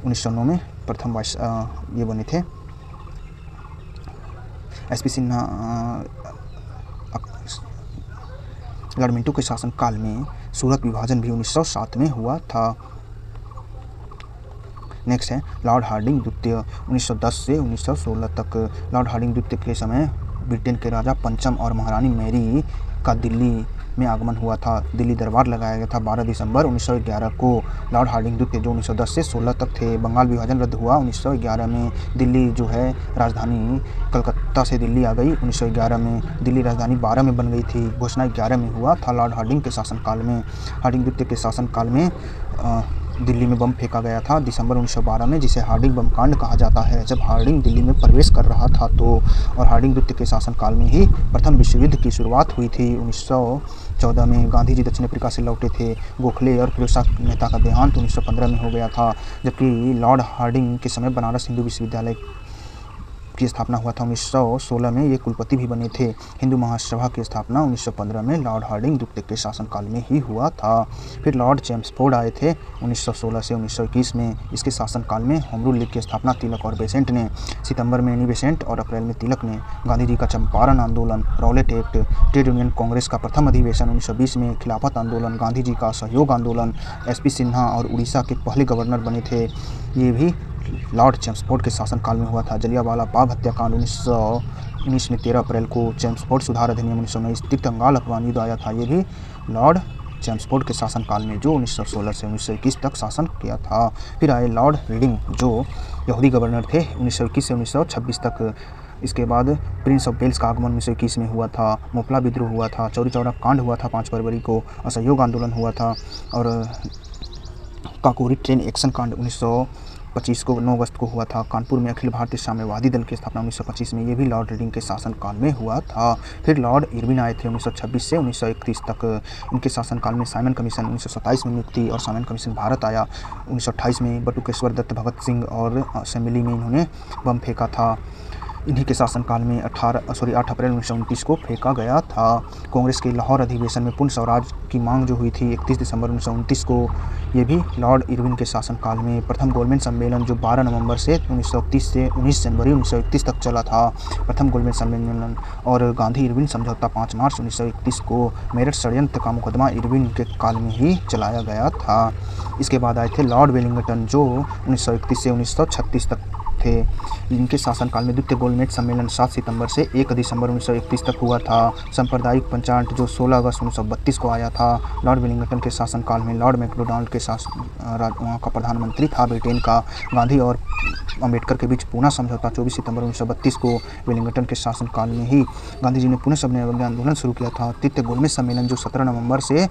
1909 में। प्रथम ये बने थे एसपी सिन्हा। लॉर्ड मिंटो के शासनकाल में सूरत विभाजन भी 1907 में हुआ था। नेक्स्ट है लॉर्ड हार्डिंग द्वितीय 1910 से 1916 तक। लॉर्ड हार्डिंग द्वितीय के समय ब्रिटेन के राजा पंचम और महारानी मैरी का दिल्ली में आगमन हुआ था। दिल्ली दरबार लगाया गया था 12 दिसंबर 1911 को। लॉर्ड हार्डिंग द्वितीय जो 1910 से 16 तक थे। बंगाल विभाजन रद्द हुआ 1911 में। दिल्ली जो है राजधानी कलकत्ता से दिल्ली आ गई 1911 में। दिल्ली राजधानी 12 में बन गई थी। घोषणा 11 में हुआ था लॉर्ड हार्डिंग के शासनकाल में। हार्डिंग द्वितीय के शासनकाल में दिल्ली में बम फेंका गया था दिसंबर 1912 में, जिसे हार्डिंग बम कांड कहा जाता है। जब हार्डिंग दिल्ली में प्रवेश कर रहा था तो, और हार्डिंग द्वितीय के शासनकाल में ही प्रथम विश्व युद्ध की शुरुआत हुई थी। 1914 में गांधी जी दक्षिण अफ्रीका से लौटे थे। गोखले और फिरोज मेहता का देहांत 1915 में हो गया था। जबकि लॉर्ड हार्डिंग के समय बनारस हिंदू विश्वविद्यालय की स्थापना हुआ था 1916 में। ये कुलपति भी बने थे। हिंदू महासभा की स्थापना 1915 में लॉर्ड हार्डिंग द्वितीय के शासनकाल में ही हुआ था। फिर लॉर्ड चेम्सफोर्ड आए थे 1916 से 1921 में। इसके शासनकाल में होम रूल लीग की स्थापना तिलक और बेसेंट ने। सितंबर में एनी बेसेंट और अप्रैल में तिलक ने। गांधी जी का चंपारण आंदोलन, Rowlatt act, trade union Congress का प्रथम अधिवेशन 1920 में, खिलाफत आंदोलन, गांधी जी का सहयोग आंदोलन। एसपी सिन्हा और उड़ीसा के पहले गवर्नर बने थे, ये भी लॉर्ड चेम्सफोर्ड के शासनकाल में हुआ था। जलियांवाला बाग हत्याकांड 1919 में 13 अप्रैल को। चेम्सफोर्ड सुधार अधिनियम 1919। तीर्थ अंगाल अफगान युद्ध आया था, ये भी लॉर्ड चेम्सफोर्ड के शासनकाल में, जो 1916 से 1921 तक शासन किया था। फिर आए लॉर्ड रीडिंग, जो यहूदी गवर्नर थे 1921 से 1926 तक। इसके बाद प्रिंस ऑफ वेल्स का आगमन 1921 में हुआ था। मोपला विद्रोह हुआ था। चौरी चौरा कांड हुआ था 5 फरवरी को। असहयोग आंदोलन हुआ था। और काकोरी ट्रेन एक्शन कांड 1925 को 9 अगस्त को हुआ था। कानपुर में अखिल भारतीय साम्यवादी दल की स्थापना 1925 में, ये भी लॉर्ड रीडिंग के शासनकाल में हुआ था। फिर लॉर्ड इरविन आए थे 1926 से 1931 तक। इनके शासनकाल में साइमन कमीशन 1927 में नियुक्ति और साइमन कमीशन भारत आया 1928 में। बटुकेश्वर दत्त, भगत सिंह और असेंबली में इन्होंने बम फेंका था। इन्हीं के शासनकाल में 8 अप्रैल 1929 को फेंका गया था। कांग्रेस के लाहौर अधिवेशन में पूर्ण स्वराज की मांग जो हुई थी 31 दिसंबर 1929 को, ये भी लॉर्ड इरविन के शासनकाल में। प्रथम गोलमेज सम्मेलन जो 12 नवंबर से 1931 से 19 जनवरी 1931 तक चला था, प्रथम गोलमेज सम्मेलन। और गांधी इरविन समझौता 5 मार्च 1931 को। मेरठ षड्यंत्र का मुकदमा इरविन के काल में ही चलाया गया था। इसके बाद आए थे लॉर्ड वेलिंगटन, जो 1931 से 1936 तक थे। इनके शासनकाल में द्वितीय गोलमेज सम्मेलन 7 सितंबर से 1 दिसंबर 1931 तक हुआ था। सांप्रदायिक पंचायत जो 16 अगस्त 1932 को आया था। लॉर्ड वेलिंगटन के शासनकाल में लॉर्ड मैकडोनाल्ड के वहाँ का प्रधानमंत्री था ब्रिटेन का। गांधी और अम्बेडकर के बीच पूना समझौता 24 सितंबर 1932 को। वेलिंगटन के शासनकाल में ही गांधी जी ने पुनः सबने आंदोलन शुरू किया था। तृतीय गोलमेज सम्मेलन जो 17 नवंबर से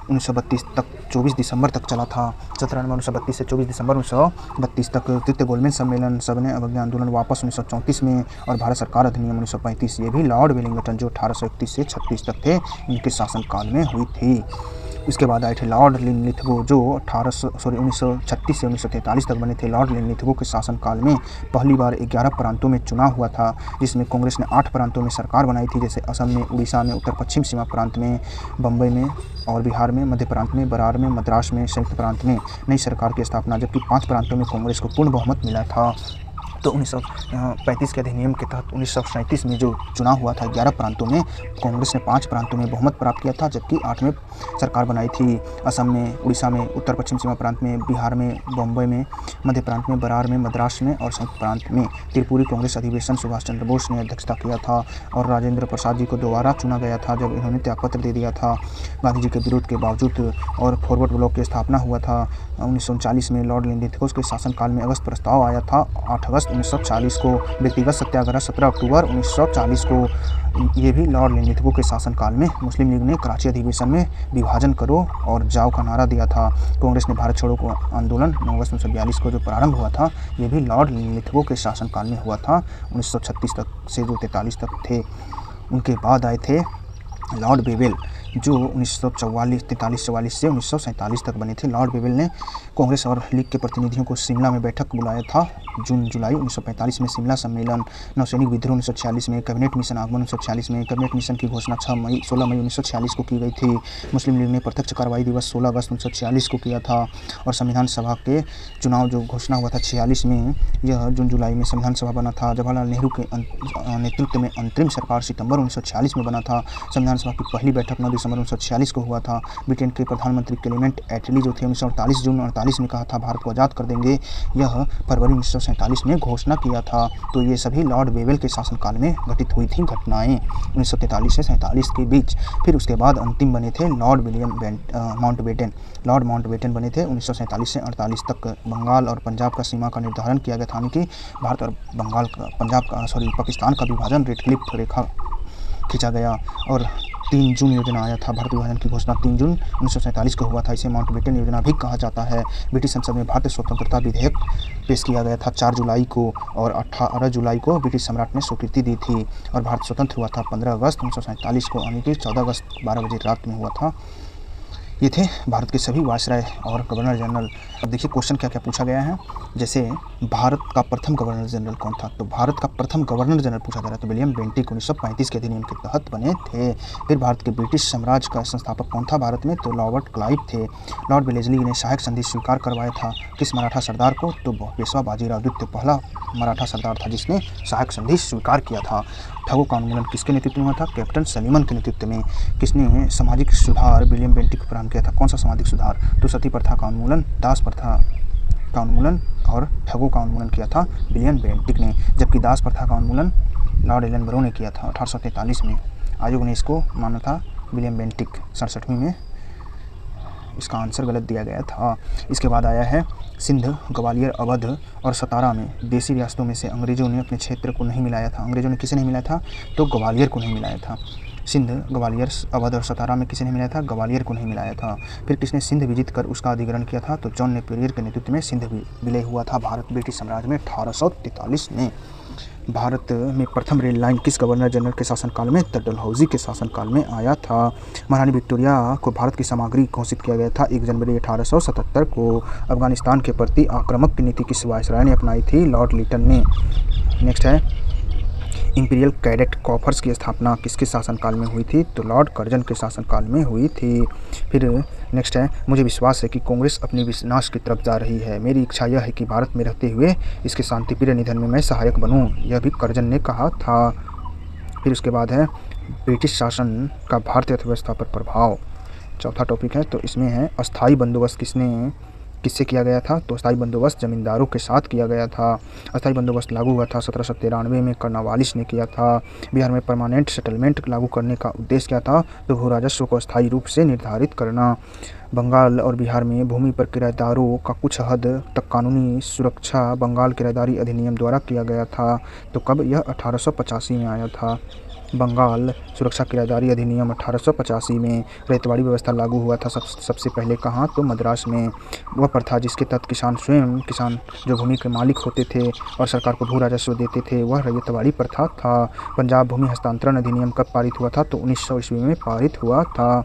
1932 तक 24 दिसंबर तक चला था। 17 नवंबर 1932 से 24 दिसंबर 1932 तक। तृतीय गोलमेज सम्मेलन, सबने अवज्ञा आंदोलन वापस 1934 में, और भारत सरकार अधिनियम 1935, ये भी लॉर्ड वेलिंगटन जो 1831 से 36 तक थे, इनके शासनकाल में हुई थी। इसके बाद आए थे लॉर्ड लिनलिथगो, जो 1936 से 1943 तक बने थे। लॉर्ड लिनलिथगो के शासनकाल में पहली बार 11 प्रांतों में चुनाव हुआ था, जिसमें कांग्रेस ने 8 प्रांतों में सरकार बनाई थी, जैसे असम में, उड़ीसा में, उत्तर पश्चिम सीमा प्रांत में, बम्बई में और बिहार में, मध्य प्रांत में, बरार में, मद्रास में, संयुक्त प्रांत में नई सरकार की स्थापना। जबकि 5 प्रांतों में कांग्रेस को पूर्ण बहुमत मिला था। तो 1935 के अधिनियम के तहत 1937 में जो चुनाव हुआ था 11 प्रांतों में, कांग्रेस ने 5 प्रांतों में बहुमत प्राप्त किया था, जबकि 8 में सरकार बनाई थी। असम में, उड़ीसा में, उत्तर पश्चिम सीमा प्रांत में, बिहार में, बम्बई में, मध्य प्रांत में, बरार में, मद्रास में और संयुक्त प्रांत में। त्रिपुरी कांग्रेस अधिवेशन सुभाष चंद्र बोस ने अध्यक्षता किया था और राजेंद्र प्रसाद जी को दोबारा चुना गया था, जब इन्होंने त्यागपत्र दे दिया था गांधी जी के विरोध के बावजूद। और फॉरवर्ड ब्लॉक की स्थापना हुआ था 1939 में। लॉर्ड लिनलिथगो के शासनकाल में अगस्त प्रस्ताव आया था 8 अगस्त 1940 को। व्यक्तिगत सत्याग्रह 17 अक्टूबर 1940 को। ये भी लॉर्ड लिंलिथगो के शासनकाल में। मुस्लिम लीग ने कराची अधिवेशन में विभाजन करो और जाओ का नारा दिया था। कांग्रेस ने भारत छोड़ो आंदोलन 9 अगस्त 1942 को जो प्रारंभ हुआ था, ये भी लॉर्ड लिंलिथगो के शासनकाल में हुआ था। 1936 तक से जो 43 तक थे। उनके बाद आए थे लॉर्ड बेवेल, जो 1943 से 1947 तक बने थे। लॉर्ड बेवेल ने कांग्रेस और लीग के प्रतिनिधियों को शिमला में बैठक बुलाया था। जून जुलाई 1945 में शिमला सम्मेलन। नौसैनिक विद्रोह 1946 में। कैबिनेट मिशन आगमन 1946 में। कैबिनेट मिशन की घोषणा 16 मई 1946 को की गई थी। मुस्लिम लीग ने प्रत्यक्ष कार्रवाई दिवस 16 अगस्त 1946 को किया था। और संविधान सभा के चुनाव जो घोषणा हुआ था 46 में, यह जून जुलाई में संविधान सभा बना था। जवाहरलाल नेहरू के नेतृत्व में अंतरिम सरकार सितंबर 1946 में बना था। संविधान सभा की पहली बैठक 9 दिसंबर 1946 को हुआ था। ब्रिटेन के प्रधानमंत्री क्लेमेंट एटली जो थे 1948 जून 1948 में कहा था भारत को आज़ाद कर देंगे। यह फरवरी 1947 में घोषणा किया था। तो ये सभी लॉर्ड बेवेल के शासनकाल में घटित हुई थी घटनाएं 1943 से 47 के बीच। फिर उसके बाद अंतिम बने थे Lord William Mountbatten. Lord Mountbatten बने थे 1947 से 48 तक। बंगाल और पंजाब का सीमा का निर्धारण किया गया था, यानी कि भारत और बंगाल का पाकिस्तान का विभाजन रेड क्लिफ रेखा खींचा गया। और 3 जून योजना आया था। भारत विभाजन की घोषणा 3 जून 1947 को हुआ था। इसे माउंटबेटन योजना भी कहा जाता है। ब्रिटिश संसद में भारतीय स्वतंत्रता विधेयक पेश किया गया था 4 जुलाई को, और 18 जुलाई को ब्रिटिश सम्राट ने स्वीकृति दी थी। और भारत स्वतंत्र हुआ था 15 अगस्त 1947 को, यानी कि 14 अगस्त 12 बजे रात में हुआ था। ये थे भारत के सभी वायसराय और गवर्नर जनरल। अब देखिए क्वेश्चन क्या क्या पूछा गया है। जैसे भारत का प्रथम गवर्नर जनरल कौन था, तो भारत का प्रथम गवर्नर जनरल पूछा जा रहा है, तो विलियम बेंटिक 1935 के अधिनियम के तहत बने थे। फिर भारत के ब्रिटिश साम्राज्य का संस्थापक कौन था भारत में, तो रॉबर्ट क्लाइव थे। लॉर्ड वेलेस्ली ने सहायक संधि स्वीकार करवाया था किस मराठा सरदार को, तो पेशवा बाजीराव द्वितीय पहला मराठा सरदार था जिसने सहायक संधि स्वीकार किया था। ठगों का उन्मूलन किसके नेतृत्व में हुआ था, कैप्टन सलीमन के नेतृत्व में। किसने सामाजिक सुधार विलियम बेंटिक को प्रारंभ किया था, कौन सा सामाजिक सुधार, तो सती प्रथा का उन्मूलन, दास प्रथा का उन्मूलन और ठगों का उन्मूलन किया था विलियम बेंटिक ने। जबकि दास प्रथा का उन्मूलन लॉर्ड एलनबरो ने किया था 1843 में। आयोग ने इसको माना था विलियम बेंटिक। 67वीं में इसका आंसर गलत दिया गया था। इसके बाद आया है सिंध, ग्वालियर, अवध और सतारा में देसी रियासतों में से अंग्रेजों ने अपने क्षेत्र को नहीं मिलाया था। अंग्रेजों ने किसे नहीं मिलाया था, तो ग्वालियर को नहीं मिलाया था। सिंध, ग्वालियर, अवध और सतारा में किसे नहीं मिलाया था, ग्वालियर को नहीं मिलाया था। फिर किसने सिंध विजित कर उसका अधिग्रहण किया था, तो जॉन नेपियर के नेतृत्व में सिंध विलय हुआ था भारत ब्रिटिश साम्राज्य में 1843 में। भारत में प्रथम रेल लाइन किस गवर्नर जनरल के शासनकाल में, तो डलहौजी के शासनकाल में आया था। महारानी विक्टोरिया को भारत की सामग्री घोषित किया गया था 1 जनवरी 1877 को। अफगानिस्तान के प्रति आक्रामक की नीति किस वायसराय ने अपनाई थी, लॉर्ड लिटन ने। नेक्स्ट है इंपीरियल कैडेट कॉर्प्स की स्थापना किसके शासनकाल में हुई थी, तो लॉर्ड कर्जन के शासनकाल में हुई थी। फिर नेक्स्ट है मुझे विश्वास है कि कांग्रेस अपनी विनाश की तरफ जा रही है। मेरी इच्छा यह है कि भारत में रहते हुए इसके शांतिप्रिय निधन में मैं सहायक बनूं, यह भी कर्जन ने कहा था। फिर उसके बाद है ब्रिटिश शासन का भारतीय अर्थव्यवस्था पर प्रभाव, चौथा टॉपिक है। तो इसमें है अस्थाई बंदोबस्त किससे किया गया था, तो अस्थाई बंदोबस्त जमींदारों के साथ किया गया था। अस्थाई बंदोबस्त लागू हुआ था 1793 में, कर्नवालिस ने किया था। बिहार में परमानेंट सेटलमेंट लागू करने का उद्देश्य क्या था, तो भू राजस्व को अस्थायी रूप से निर्धारित करना। बंगाल और बिहार में भूमि पर किराएदारों का कुछ हद तक कानूनी सुरक्षा बंगाल किराएदारी अधिनियम द्वारा किया गया था। तो कब, यह 1885 में आया था। बंगाल सुरक्षा किराएदारी अधिनियम 1885 में। रैयतवाड़ी व्यवस्था लागू हुआ था सबसे पहले कहाँ, तो मद्रास में। वह प्रथा जिसके तहत किसान जो भूमि के मालिक होते थे और सरकार को भू राजस्व देते थे, वह रैयतवाड़ी प्रथा था। पंजाब भूमि हस्तांतरण अधिनियम कब पारित हुआ था, तो 1900 ईस्वी में पारित हुआ था।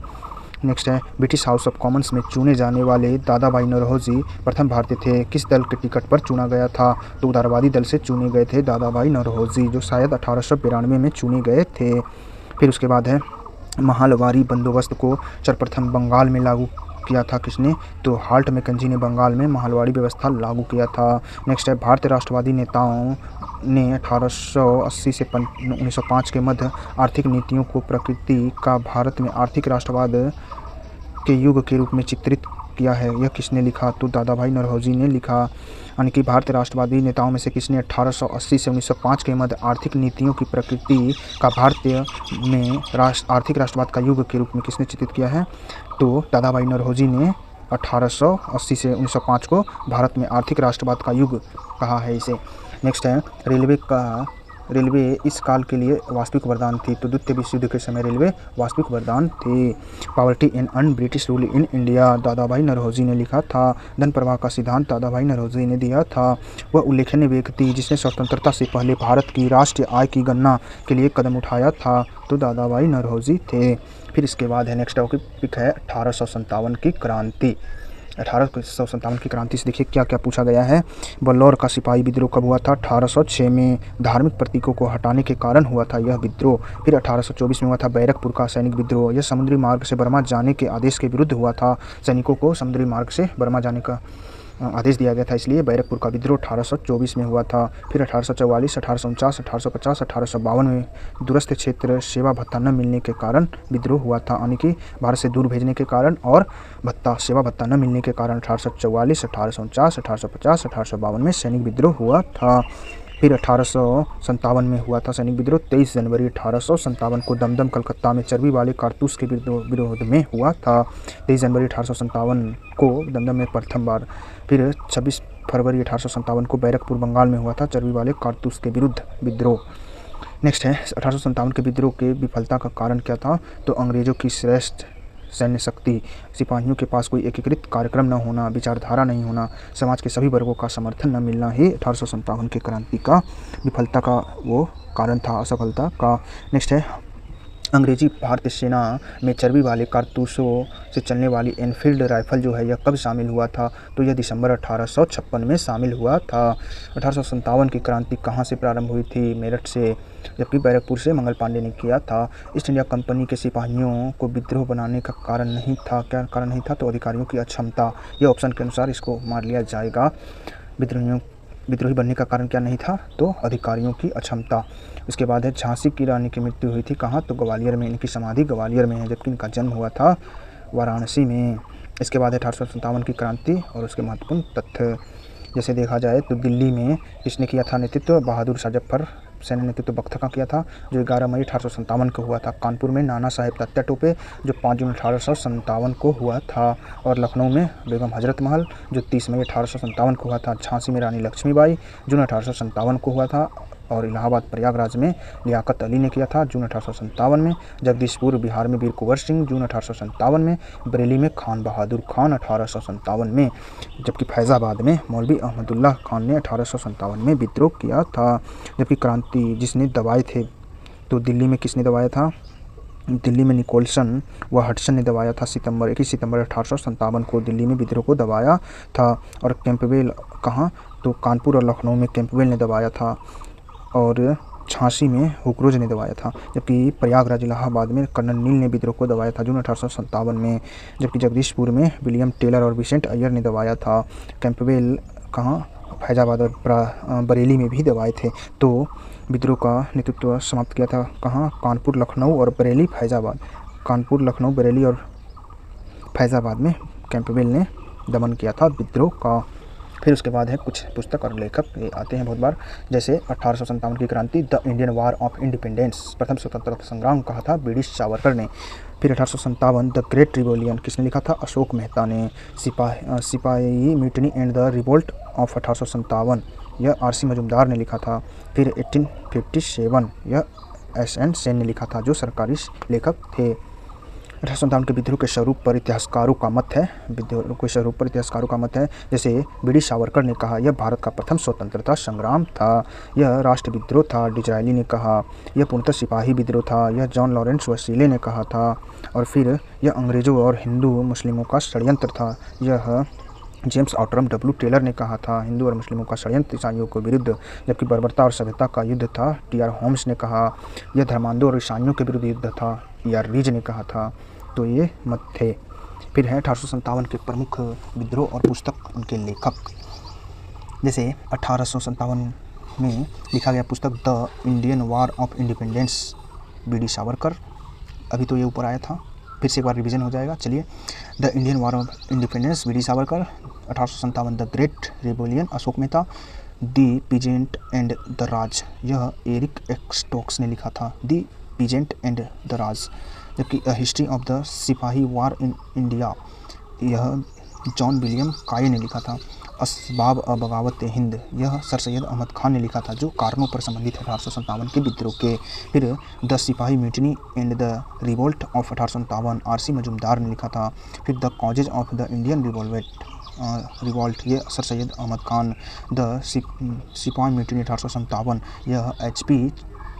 नेक्स्ट है ब्रिटिश हाउस ऑफ कॉमन्स में चुने जाने वाले दादा भाई नौरोजी प्रथम भारतीय थे। किस दल के टिकट पर चुना गया था, तो उदारवादी दल से चुने गए थे दादा भाई नौरोजी, जो शायद 1892 में चुने गए थे। फिर उसके बाद है महालवारी बंदोबस्त को सर्वप्रथम बंगाल में लागू किया था किसने, तो हाल्ट मैकेंजी ने बंगाल में महालवाड़ी व्यवस्था लागू किया था। नेक्स्ट है भारतीय राष्ट्रवादी नेताओं ने 1880 से 1905 के मध्य आर्थिक नीतियों को प्रकृति का भारत में आर्थिक राष्ट्रवाद के युग के रूप में चित्रित किया है। यह किसने लिखा, तो दादा भाई नौरोजी ने लिखा। यानी कि भारतीय राष्ट्रवादी नेताओं में से किसने 1880 से 1905 के मध्य आर्थिक नीतियों की प्रकृति का भारतीय में आर्थिक राष्ट्रवाद का युग के रूप में किसने चित्रित किया है, तो दादा भाई नौरोजी ने 1880 से 1905 को भारत में आर्थिक राष्ट्रवाद का युग कहा है इसे। नेक्स्ट है रेलवे इस काल के लिए वास्तविक वरदान थी। तो द्वितीय विश्व युद्ध के समय रेलवे वास्तविक वरदान थी। Poverty and un British rule in India Dadabhai Naoroji ने लिखा था। धन प्रवाह का सिद्धांत दादाभाई नौरोजी ने दिया था। वह उल्लेखनीय व्यक्ति जिसने स्वतंत्रता से पहले भारत की राष्ट्रीय आय की गणना के लिए कदम उठाया था, तो दादाभाई नौरोजी थे। फिर इसके बाद है नेक्स्ट टॉपिक है 1857 की क्रांति। 1857 की क्रांति से देखिए क्या क्या पूछा गया है। बलौर का सिपाही विद्रोह कब हुआ था? 1806 में। धार्मिक प्रतीकों को हटाने के कारण हुआ था यह विद्रोह। फिर 1824 में हुआ था बैरकपुर का सैनिक विद्रोह। यह समुद्री मार्ग से बर्मा जाने के आदेश के विरुद्ध हुआ था। सैनिकों को समुद्री मार्ग से बर्मा जाने का आदेश दिया गया था, इसलिए बैरकपुर का विद्रोह 1824 में हुआ था। फिर 1844, 1849, 1850, 1852 में दूरस्थ क्षेत्र सेवा भत्ता न मिलने के कारण विद्रोह हुआ था, यानी कि भारत से दूर भेजने के कारण और सेवा भत्ता न मिलने के कारण 1844, 1849, 1850, 1852 में सैनिक विद्रोह हुआ था। फिर 1857 में हुआ था सैनिक विद्रोह। 23 जनवरी 1857 को दमदम कलकत्ता में चर्बी वाले कारतूस के विरोध में हुआ था। 23 जनवरी 1857 को दमदम में प्रथम बार। फिर 26 फरवरी 1857 को बैरकपुर बंगाल में हुआ था चर्बी वाले कारतूस के विरुद्ध विद्रोह। नेक्स्ट है 1857 के विद्रोह के विफलता का कारण क्या था? तो अंग्रेजों की श्रेष्ठ सैन्य शक्ति, सिपाहियों के पास कोई एकीकृत कार्यक्रम न होना, विचारधारा नहीं होना, समाज के सभी वर्गों का समर्थन न मिलना ही 1857 की क्रांति का विफलता का वो कारण था, असफलता का। नेक्स्ट है अंग्रेजी भारतीय सेना में चर्बी वाले कारतूसों से चलने वाली एनफील्ड राइफल जो है यह कब शामिल हुआ था? तो यह दिसंबर 1856 में शामिल हुआ था। 1857 की क्रांति कहाँ से प्रारंभ हुई थी? मेरठ से, जबकि बैरकपुर से मंगल पांडे ने किया था। ईस्ट इंडिया कंपनी के सिपाहियों को विद्रोह बनाने का कारण नहीं था। क्या कारण नहीं था? तो अधिकारियों की अक्षमता। यह ऑप्शन के अनुसार इसको मार लिया जाएगा। विद्रोही बनने का कारण क्या नहीं था? तो अधिकारियों की अक्षमता। इसके बाद है झांसी की रानी की मृत्यु हुई थी कहाँ? तो ग्वालियर में। इनकी समाधि ग्वालियर में है, जबकि इनका जन्म हुआ था वाराणसी में। इसके बाद है 1857 की क्रांति और उसके महत्वपूर्ण तथ्य। जैसे देखा जाए तो दिल्ली में किसने किया था नेतृत्व? बहादुर शाह जफर सैन्य नेतृत्व बख्तर का किया था, जो 11 मई 1857 को हुआ था। कानपुर में नाना साहेब तात्या टोपे, जो 5 जून 1857 को हुआ था। और लखनऊ में बेगम हजरत महल, जो 30 मई 1857 को हुआ था। झांसी में रानी लक्ष्मीबाई, जून 1857 को हुआ था। और इलाहाबाद प्रयागराज में लियाकत अली ने किया था, जून 1857 में। जगदीशपुर बिहार में वीर कुंवर सिंह, जून 1857 में। बरेली में खान बहादुर खान 1857 में। जबकि फैज़ाबाद में मौलवी अहमदुल्लाह खान ने 1857 में विद्रोह किया था। जबकि क्रांति जिसने दबाए थे, तो दिल्ली में किसने दबाया था? दिल्ली में निकोलसन व हडसन ने दबाया था। 21 सितंबर 1857 को दिल्ली में विद्रोह को दबाया था। और कैंपबेल कहाँ? तो कानपुर और लखनऊ में कैंपबेल ने दबाया था और झांसी में हुकरोज ने दबाया था। जबकि प्रयागराज इलाहाबाद में कर्नल नील ने विद्रोह को दबाया था, जून 1857 में। जबकि जगदीशपुर में विलियम टेलर और विसेंट अय्यर ने दबाया था। कैंपबेल कहाँ? फैज़ाबाद और बरेली में भी दबाए थे। तो विद्रोह का नेतृत्व समाप्त किया था कहाँ? कानपुर, लखनऊ और बरेली, फैज़ाबाद। कानपुर, लखनऊ, बरेली और फैज़ाबाद में कैंपबेल ने दमन किया था विद्रोह का। फिर उसके बाद है कुछ पुस्तक और लेखक ये आते हैं बहुत बार। जैसे 1857 की क्रांति, the Indian war of independence, प्रथम स्वतंत्रता संग्राम कहा था बी डी सावरकर ने। फिर 1857 द ग्रेट रिवॉल्यूशन किसने लिखा था? अशोक मेहता ने। सिपाही mutiny and the revolt of 1857, यह आर.सी. मजुमदार ने लिखा था। फिर 1857 यह एस.एन. सेन ने लिखा था, जो सरकारी लेखक थे। 1857 के विद्रोह के स्वरूप पर इतिहासकारों का मत है। जैसे बी डी सावरकर ने कहा यह भारत का प्रथम स्वतंत्रता संग्राम था, यह राष्ट्र विद्रोह था। डिज़रायली ने कहा यह पूर्णतः सिपाही विद्रोह था, यह जॉन लॉरेंस वसीले ने कहा था। और फिर यह अंग्रेज़ों और हिंदू मुस्लिमों का षड्यंत्र था, यह जेम्स ऑटरम डब्ल्यू टेलर ने कहा था। हिंदू और मुस्लिमों का षड्यंत्र ईसाइयों के विरुद्ध, जबकि बर्बरता और सभ्यता का युद्ध था, टी.आर. होम्स ने कहा। यह धर्मांधों और ईसाइयों के विरुद्ध युद्ध था, E.R. रीज ने कहा था। तो ये मत थे। फिर है 1857 के प्रमुख विद्रोह और पुस्तक, उनके लेखक। जैसे 1857 में लिखा गया पुस्तक the Indian war of independence, B D Savarkar. अभी तो ये ऊपर आया था, फिर से एक बार रिवीजन हो जाएगा। चलिए, the Indian war of independence, B D Savarkar. 1857 the great revolution, Ashok Mehta. The peasant and the Raj, यह एरिक स्टोक्स ने लिखा था, the peasant and the Raj. जबकि a history of the sepoy war in India, यह जॉन विलियम काय ने लिखा था। असबाब बगावत हिंद, यह सर सैयद अहमद खान ने लिखा था, जो कारणों पर संबंधित है 1857 के विद्रोह के। फिर द सिपाही mutiny and the revolt of 1857, RC Majumdar ने लिखा था। फिर the causes of the Indian revolt, ये सर सैयद अहमद खान। द सिपाही म्यूटनी 1857, यह HP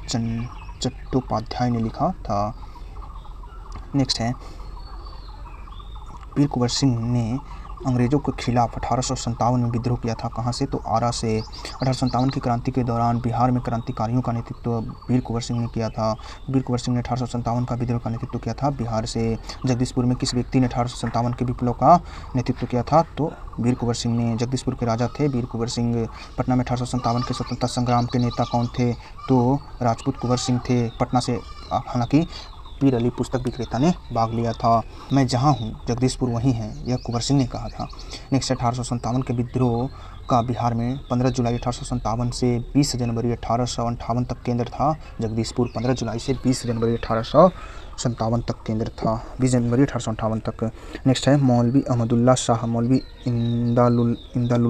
चट्टोपाध्याय ने लिखा था। नेक्स्ट है, वीर कुंवर सिंह ने अंग्रेज़ों के खिलाफ 1857 में विद्रोह किया था। कहाँ से? तो आरा से। 1857 की क्रांति के दौरान बिहार में क्रांतिकारियों का नेतृत्व वीर कुंवर सिंह ने किया था। वीर कुंवर सिंह ने 1857 का विद्रोह का नेतृत्व किया था बिहार से। जगदीशपुर में किस व्यक्ति ने 1857 के विप्लव का नेतृत्व किया था? तो वीर कुंवर सिंह ने। जगदीशपुर के राजा थे वीर कुंवर सिंह। पटना में 1857 के स्वतंत्रता संग्राम के नेता कौन थे? तो राजपूत कुंवर सिंह थे। पटना से हालांकि पीर अली पुस्तक विक्रेता ने भाग लिया था। मैं जहाँ हूँ जगदीशपुर वहीं है, यह कुंवर सिंह ने कहा था। नेक्स्ट 1857 के विद्रोह का बिहार में 15 जुलाई 1857 से 20 जनवरी 1858 तक केंद्र था। जगदीशपुर 15 जुलाई से 20 जनवरी 1857 तक केंद्र था। 20 जनवरी 1858 तक। नेक्स्ट है, मौलवी अहमदुल्ला शाह, मौलवी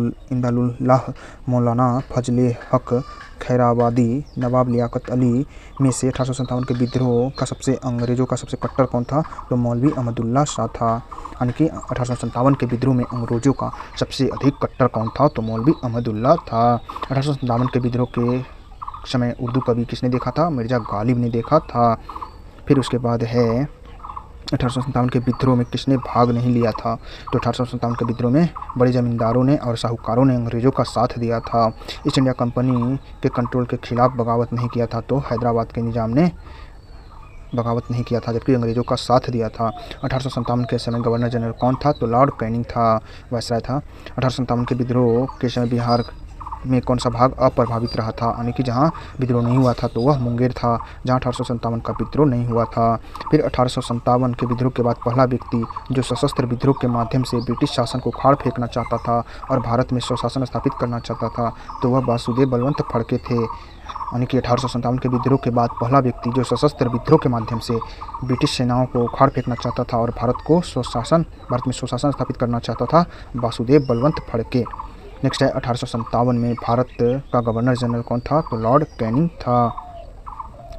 इंदालुल्लाह, मौलाना फजले हक खैराबादी, नवाब लियाकत अली में से 1857 के विद्रोह का अंग्रेज़ों का सबसे कट्टर कौन था? तो मौलवी अहमदुल्ला शाह था। यानी कि 1857 के विद्रोह में अंग्रेज़ों का सबसे अधिक कट्टर कौन था? तो मौलवी अहमदुल्ला था। 1857 के विद्रोह के समय उर्दू कवि किसने देखा था? मिर्ज़ा गालिब ने देखा था। फिर उसके बाद है 1857 के विद्रोह में किसने भाग नहीं लिया था? तो 1857 के विद्रोह में बड़े ज़मींदारों ने और साहूकारों ने अंग्रेज़ों का साथ दिया था। ईस्ट इंडिया कंपनी के कंट्रोल के खिलाफ बगावत नहीं किया था। तो हैदराबाद के निज़ाम ने बगावत नहीं किया था, जबकि अंग्रेज़ों का साथ दिया था। 1857 के समय गवर्नर जनरल कौन था? तो लॉर्ड कैनिंग था, वायसराय था। 1857 के विद्रोह के समय बिहार में कौन सा भाग अप्रभावित रहा था? यानी कि जहाँ विद्रोह नहीं हुआ था तो वह मुंगेर था, जहाँ 1857 का विद्रोह नहीं हुआ था। फिर 1857 के विद्रोह के बाद पहला व्यक्ति जो सशस्त्र विद्रोह के माध्यम से ब्रिटिश शासन को उखाड़ फेंकना चाहता था और भारत में स्वशासन स्थापित करना चाहता था, तो वह वासुदेव बलवंत फड़के थे। यानी कि 1857 के विद्रोह के बाद पहला व्यक्ति जो सशस्त्र विद्रोह के माध्यम से ब्रिटिश सेनाओं को उखाड़ फेंकना चाहता था और भारत में स्वशासन स्थापित करना चाहता था, वासुदेव बलवंत फड़के। नेक्स्ट है, 1857 में भारत का गवर्नर जनरल कौन था? तो लॉर्ड कैनिंग था।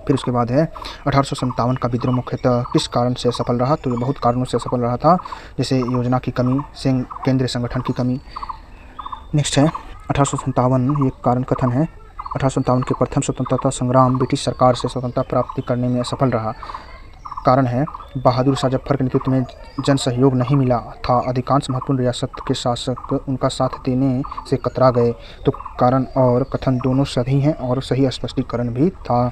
फिर उसके बाद है 1857 का विद्रोह मुख्यतः किस कारण से सफल रहा? तो ये बहुत कारणों से सफल रहा था, जैसे योजना की कमी, केंद्रीय संगठन की कमी। नेक्स्ट है 1857, ये कारण कथन है, 1857 के प्रथम स्वतंत्रता संग्राम ब्रिटिश सरकार से स्वतंत्रता प्राप्ति करने में असफल रहा। कारण है, बहादुर शाह जफर के नेतृत्व में जन सहयोग नहीं मिला था। अधिकांश महत्वपूर्ण रियासत के शासक उनका साथ देने से कतरा गए। तो कारण और कथन दोनों सही हैं और सही स्पष्टीकरण भी था।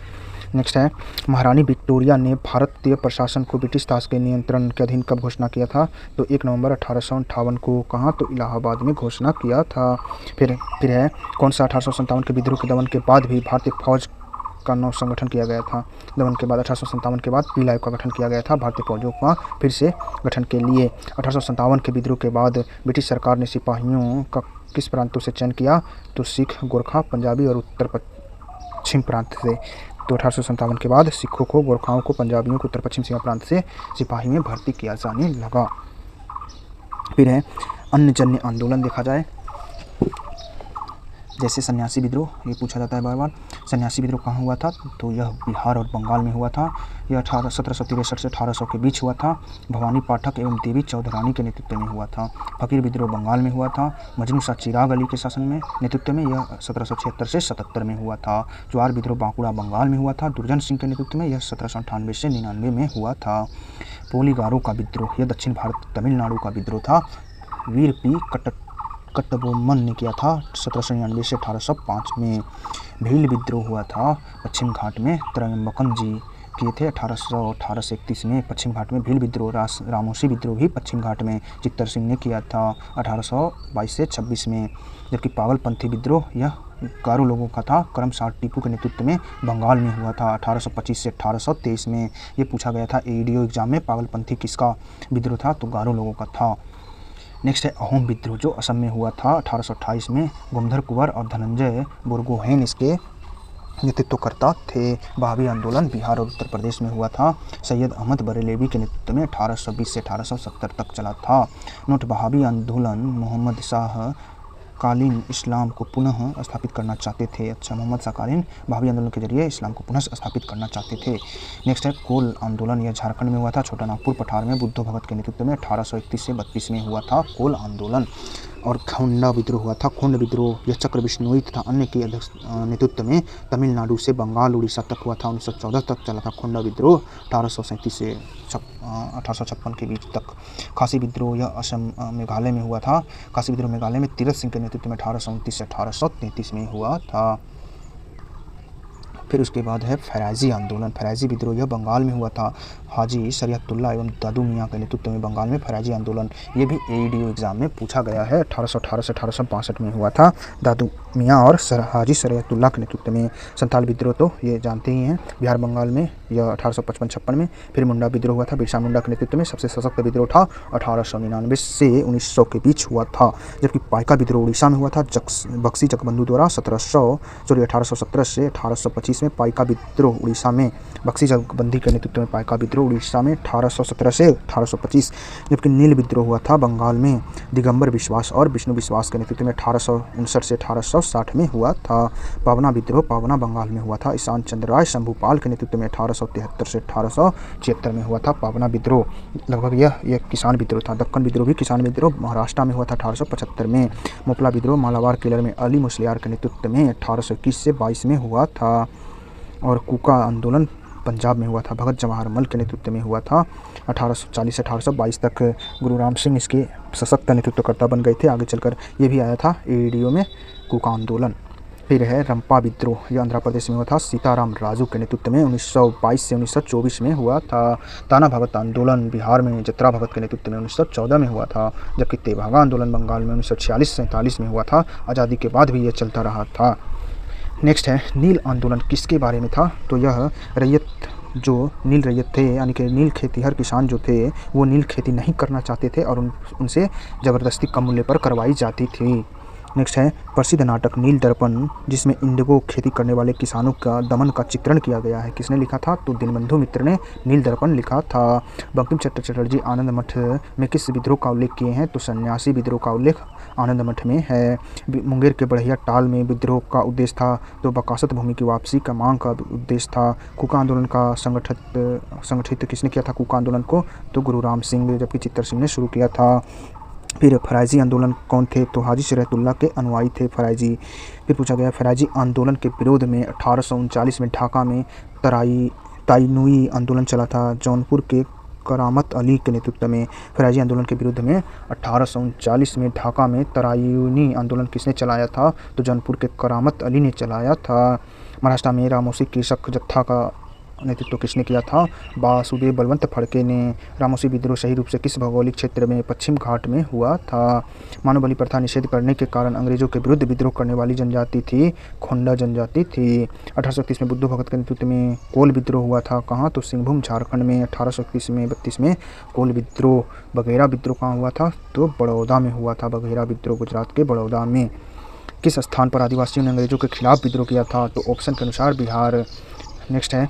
नेक्स्ट है, महारानी विक्टोरिया ने भारतीय प्रशासन को ब्रिटिश ताज के नियंत्रण के अधीन कब घोषणा किया था? तो 1 नवंबर 1858 को। कहाँ? तो इलाहाबाद में घोषणा किया था। फिर है, कौन सा 1857 के विद्रोह के दमन के बाद भी भारतीय फौज का नव संगठन किया गया था? दमन के बाद 1857 के बाद पीला आयोग का गठन किया गया था भारतीय फौजों का फिर से गठन के लिए। 1857 के विद्रोह के बाद ब्रिटिश सरकार ने सिपाहियों का किस प्रांतों से चयन किया? तो सिख, गोरखा, पंजाबी और उत्तर पश्चिम प्रांत से। तो 1857 के बाद सिखों को, गोरखाओं को, पंजाबियों को उत्तर पश्चिम सीमा प्रांत से सिपाही में भर्ती किया जाने लगा। फिर है, अन्य जन्य आंदोलन देखा जाए, जैसे सन्यासी विद्रोह, ये पूछा जाता है बार बार। सन्यासी विद्रोह कहाँ हुआ था? तो यह बिहार और बंगाल में हुआ था। यह 1763 से 1800 के बीच हुआ था। भवानी पाठक एवं देवी चौधरानी के नेतृत्व में हुआ था। फकीर विद्रोह बंगाल में हुआ था। मजनू शाह चिराग अली के शासन में नेतृत्व में यह 1776 से 77 में हुआ था। ज्वार विद्रोह बांकुड़ा बंगाल में हुआ था। दुर्जन सिंह के नेतृत्व में यह 1798 से 99 में हुआ था। पोलीगारों का विद्रोह, यह दक्षिण भारत तमिलनाडु का विद्रोह था। वीर पी कट्टबोम्मन ने किया था 1799 से 1805 में। भील विद्रोह हुआ था पश्चिम घाट में, त्रयंबकन जी किए थे 1818 से 31 में पश्चिम घाट में। भील विद्रोह, रामोशी विद्रोह भी पश्चिम घाट में चित्तर सिंह ने किया था 1822 से 26 में। जबकि पागलपंथी विद्रोह, यह गारो लोगों का था, करमसार टीपू के नेतृत्व में बंगाल में हुआ था 1825 से 1823 में। ये पूछा गया था एडीओ एग्जाम में, पागलपंथी किसका विद्रोह था? तो गारो लोगों का था। नेक्स्ट है अहोम विद्रोह, जो असम में हुआ था 1828 में। गोमधर कुंवर और धनंजय बोरगोहेन इसके नेतृत्वकर्ता थे। बहावी आंदोलन बिहार और उत्तर प्रदेश में हुआ था। सैयद अहमद बरेलवी के नेतृत्व में 1820 से 1870 तक चला था। नोट बहावी आंदोलन मोहम्मद शाह कालीन इस्लाम को पुनः स्थापित करना चाहते थे। अच्छा, मोहम्मद शाह कालीन भावी आंदोलन के जरिए इस्लाम को पुनः स्थापित करना चाहते थे। नेक्स्ट है कोल आंदोलन, यह झारखंड में हुआ था। छोटा नागपुर पठार में बुद्धो भगत के नेतृत्व में 1831 से 32 में हुआ था कोल आंदोलन। और खोंडा विद्रोह हुआ था। खोंड विद्रोह यह चक्र बिश्नोई तथा अन्य के नेतृत्व में तमिलनाडु से बंगाल उड़ीसा तक हुआ था। 1914 तक चला था खोंडा विद्रोह, 1837 से 1856 के बीच तक। खासी विद्रोह यह असम मेघालय में हुआ था। खासी विद्रोह मेघालय में तीरथ सिंह के नेतृत्व में 1829 से 1833 में हुआ था। फिर उसके बाद है फैराजी आंदोलन। फैराजी विद्रोह यह बंगाल में हुआ था। हाजी शरीयतुल्लाह एवं दादू मियाँ के नेतृत्व में बंगाल में फैराजी आंदोलन, ये भी एईडीओ एग्जाम में पूछा गया है। 1818 से 1862 में हुआ था। दादू मियाँ और हाजी शरीयतुल्लाह के नेतृत्व में। संथाल विद्रोह तो ये जानते ही हैं, बिहार बंगाल में, यह 1855-56 में। फिर मुंडा विद्रोह हुआ था बिरसा मुंडा के नेतृत्व में। सबसे सशक्त विद्रोह था 1899 से 1900 के बीच हुआ था। जबकि पाइका विद्रोह उड़ीसा में हुआ था बक्सी जगबंधु द्वारा 1817 से 1825 में। पाइका विद्रोह उड़ीसा में बक्सी जगबंधी के नेतृत्व में पाइका विद्रोह उड़ीसा में 1817 से 1825। जबकि नील विद्रोह हुआ था बंगाल में दिगंबर विश्वास और विष्णु विश्वास के नेतृत्व में 1859 से 1860 में हुआ था। पावना विद्रोह पावना बंगाल में हुआ था। ईशान चंद्र राय शंभुपाल के नेतृत्व में 1873 से 1876 में हुआ था पावना विद्रोह। लगभग यह किसान विद्रोह था। दक्कन विद्रोह भी किसान विद्रोह महाराष्ट्र में हुआ था 1875 में। मोपला विद्रोह मालाबार किलर में अली मुसलियार के नेतृत्व में 1821 से 22 में हुआ था। और कूका आंदोलन पंजाब में हुआ था। भगत जवाहर मल के नेतृत्व में हुआ था 1840 से 1822 तक। गुरु राम सिंह इसके सशक्त नेतृत्वकर्ता बन गए थे। आगे चलकर ये भी आया था एईडीओ में, कूका आंदोलन। फिर है रंपा विद्रोह, यह आंध्र प्रदेश में हुआ था। सीताराम राजू के नेतृत्व में 1922 से 1924 में हुआ था। ताना भगत आंदोलन बिहार में जत्रा भगत के नेतृत्व में 1914 में हुआ था। जबकि तेभागा आंदोलन बंगाल में 1946 से 47 में हुआ था। आज़ादी के बाद भी यह चलता रहा था। नेक्स्ट है नील आंदोलन, किसके बारे में था? तो यह रैयत, जो नील रैयत थे यानी कि नील खेतीहर किसान जो थे, वो नील खेती नहीं करना चाहते थे और उनसे ज़बरदस्ती कम मूल्य पर करवाई जाती थी। नेक्स्ट है प्रसिद्ध नाटक नील दर्पण, जिसमें इंडिगो खेती करने वाले किसानों का दमन का चित्रण किया गया है। किसने लिखा था? तो दीनबंधु मित्र ने नील दर्पण लिखा था। बंकिम चंद्र चटर्जी आनंद मठ में किस विद्रोह का उल्लेख किए हैं? तो सन्यासी विद्रोह का उल्लेख आनंद मठ में है। मुंगेर के बढ़िया टाल में विद्रोह का उद्देश्य था तो बकासत भूमि की वापसी का मांग का उद्देश्य था। कूका आंदोलन का संगठित किसने किया था कूका आंदोलन को? तो गुरु राम सिंह, जबकि चित्तर सिंह ने शुरू किया था। फिर फराइजी आंदोलन कौन थे? तो हाजी शरीयतुल्लाह के अनुयायी थे फराइजी। फिर पूछा गया फराइजी आंदोलन के विरोध में 1839 में ढाका में ताइनुई आंदोलन चला था। जौनपुर के करामत अली के नेतृत्व में फराइजी आंदोलन के विरुद्ध में 1839 में ढाका में तरायूनी आंदोलन किसने चलाया था? तो जौनपुर के करामत अली ने चलाया था। महाराष्ट्र में रामोसी कृषक जत्था का नेतृत्व किसने किया था? वासुदेव बलवंत फड़के ने। रामोसी विद्रोह सही रूप से किस भौगोलिक क्षेत्र में? पश्चिम घाट में हुआ था। मानव बलि प्रथा निषेध करने के कारण अंग्रेजों के विरुद्ध विद्रोह करने वाली जनजाति थी खोंडा जनजाति थी। 1831 में बुद्धू भगत के नेतृत्व में कोल विद्रोह हुआ था। कहाँ? तो सिंहभूम झारखंड में। 1831 में 32 में कोल विद्रोह। बघेरा विद्रोह कहाँ हुआ था? तो बड़ौदा में हुआ था। बघेरा विद्रोह गुजरात के बड़ौदा में। किस स्थान पर आदिवासियों ने अंग्रेजों के खिलाफ विद्रोह किया था? तो ऑप्शन के अनुसार बिहार। नेक्स्ट है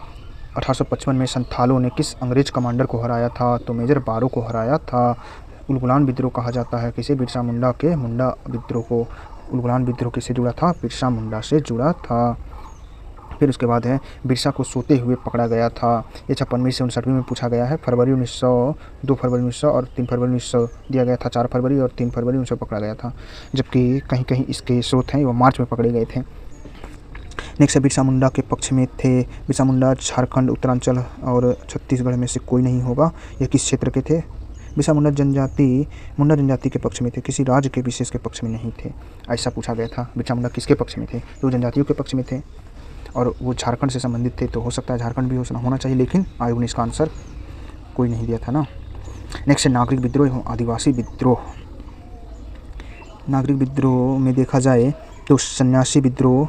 1855 में संथालों ने किस अंग्रेज कमांडर को हराया था? तो मेजर बारो को हराया था। उलगुलान विद्रोह कहा जाता है किसे? बिरसा मुंडा के मुंडा विद्रोह को। उलगुलान विद्रोह किससे जुड़ा था? बिरसा मुंडा से जुड़ा था। फिर उसके बाद है बिरसा को सोते हुए पकड़ा गया था। ये 56वीं से 59वीं में पूछा गया है। फरवरी 1900, 2 फरवरी 1900 और 3 फरवरी 1900 दिया गया था। 4 फरवरी और 3 फरवरी 1900 पकड़ा गया था। जबकि कहीं कहीं इसके स्रोत हैं वो मार्च में पकड़े गए थे। नेक्स्ट बिरसा मुंडा के पक्ष में थे। बिरसा मुंडा झारखंड, उत्तरांचल और छत्तीसगढ़ में से कोई नहीं होगा। ये किस क्षेत्र के थे? बिरसा मुंडा जनजाति के पक्ष में थे, किसी राज्य के विशेष के पक्ष में नहीं थे। ऐसा पूछा गया था। बिरसा मुंडा किसके पक्ष में थे? तो जनजातियों के पक्ष में थे और वो झारखंड से संबंधित थे, तो हो सकता है झारखंड भी होना चाहिए, लेकिन आयोग ने इसका आंसर कोई नहीं दिया था ना। नेक्स्ट नागरिक विद्रोह एवं आदिवासी विद्रोह। नागरिक विद्रोह में देखा जाए तो सन्यासी विद्रोह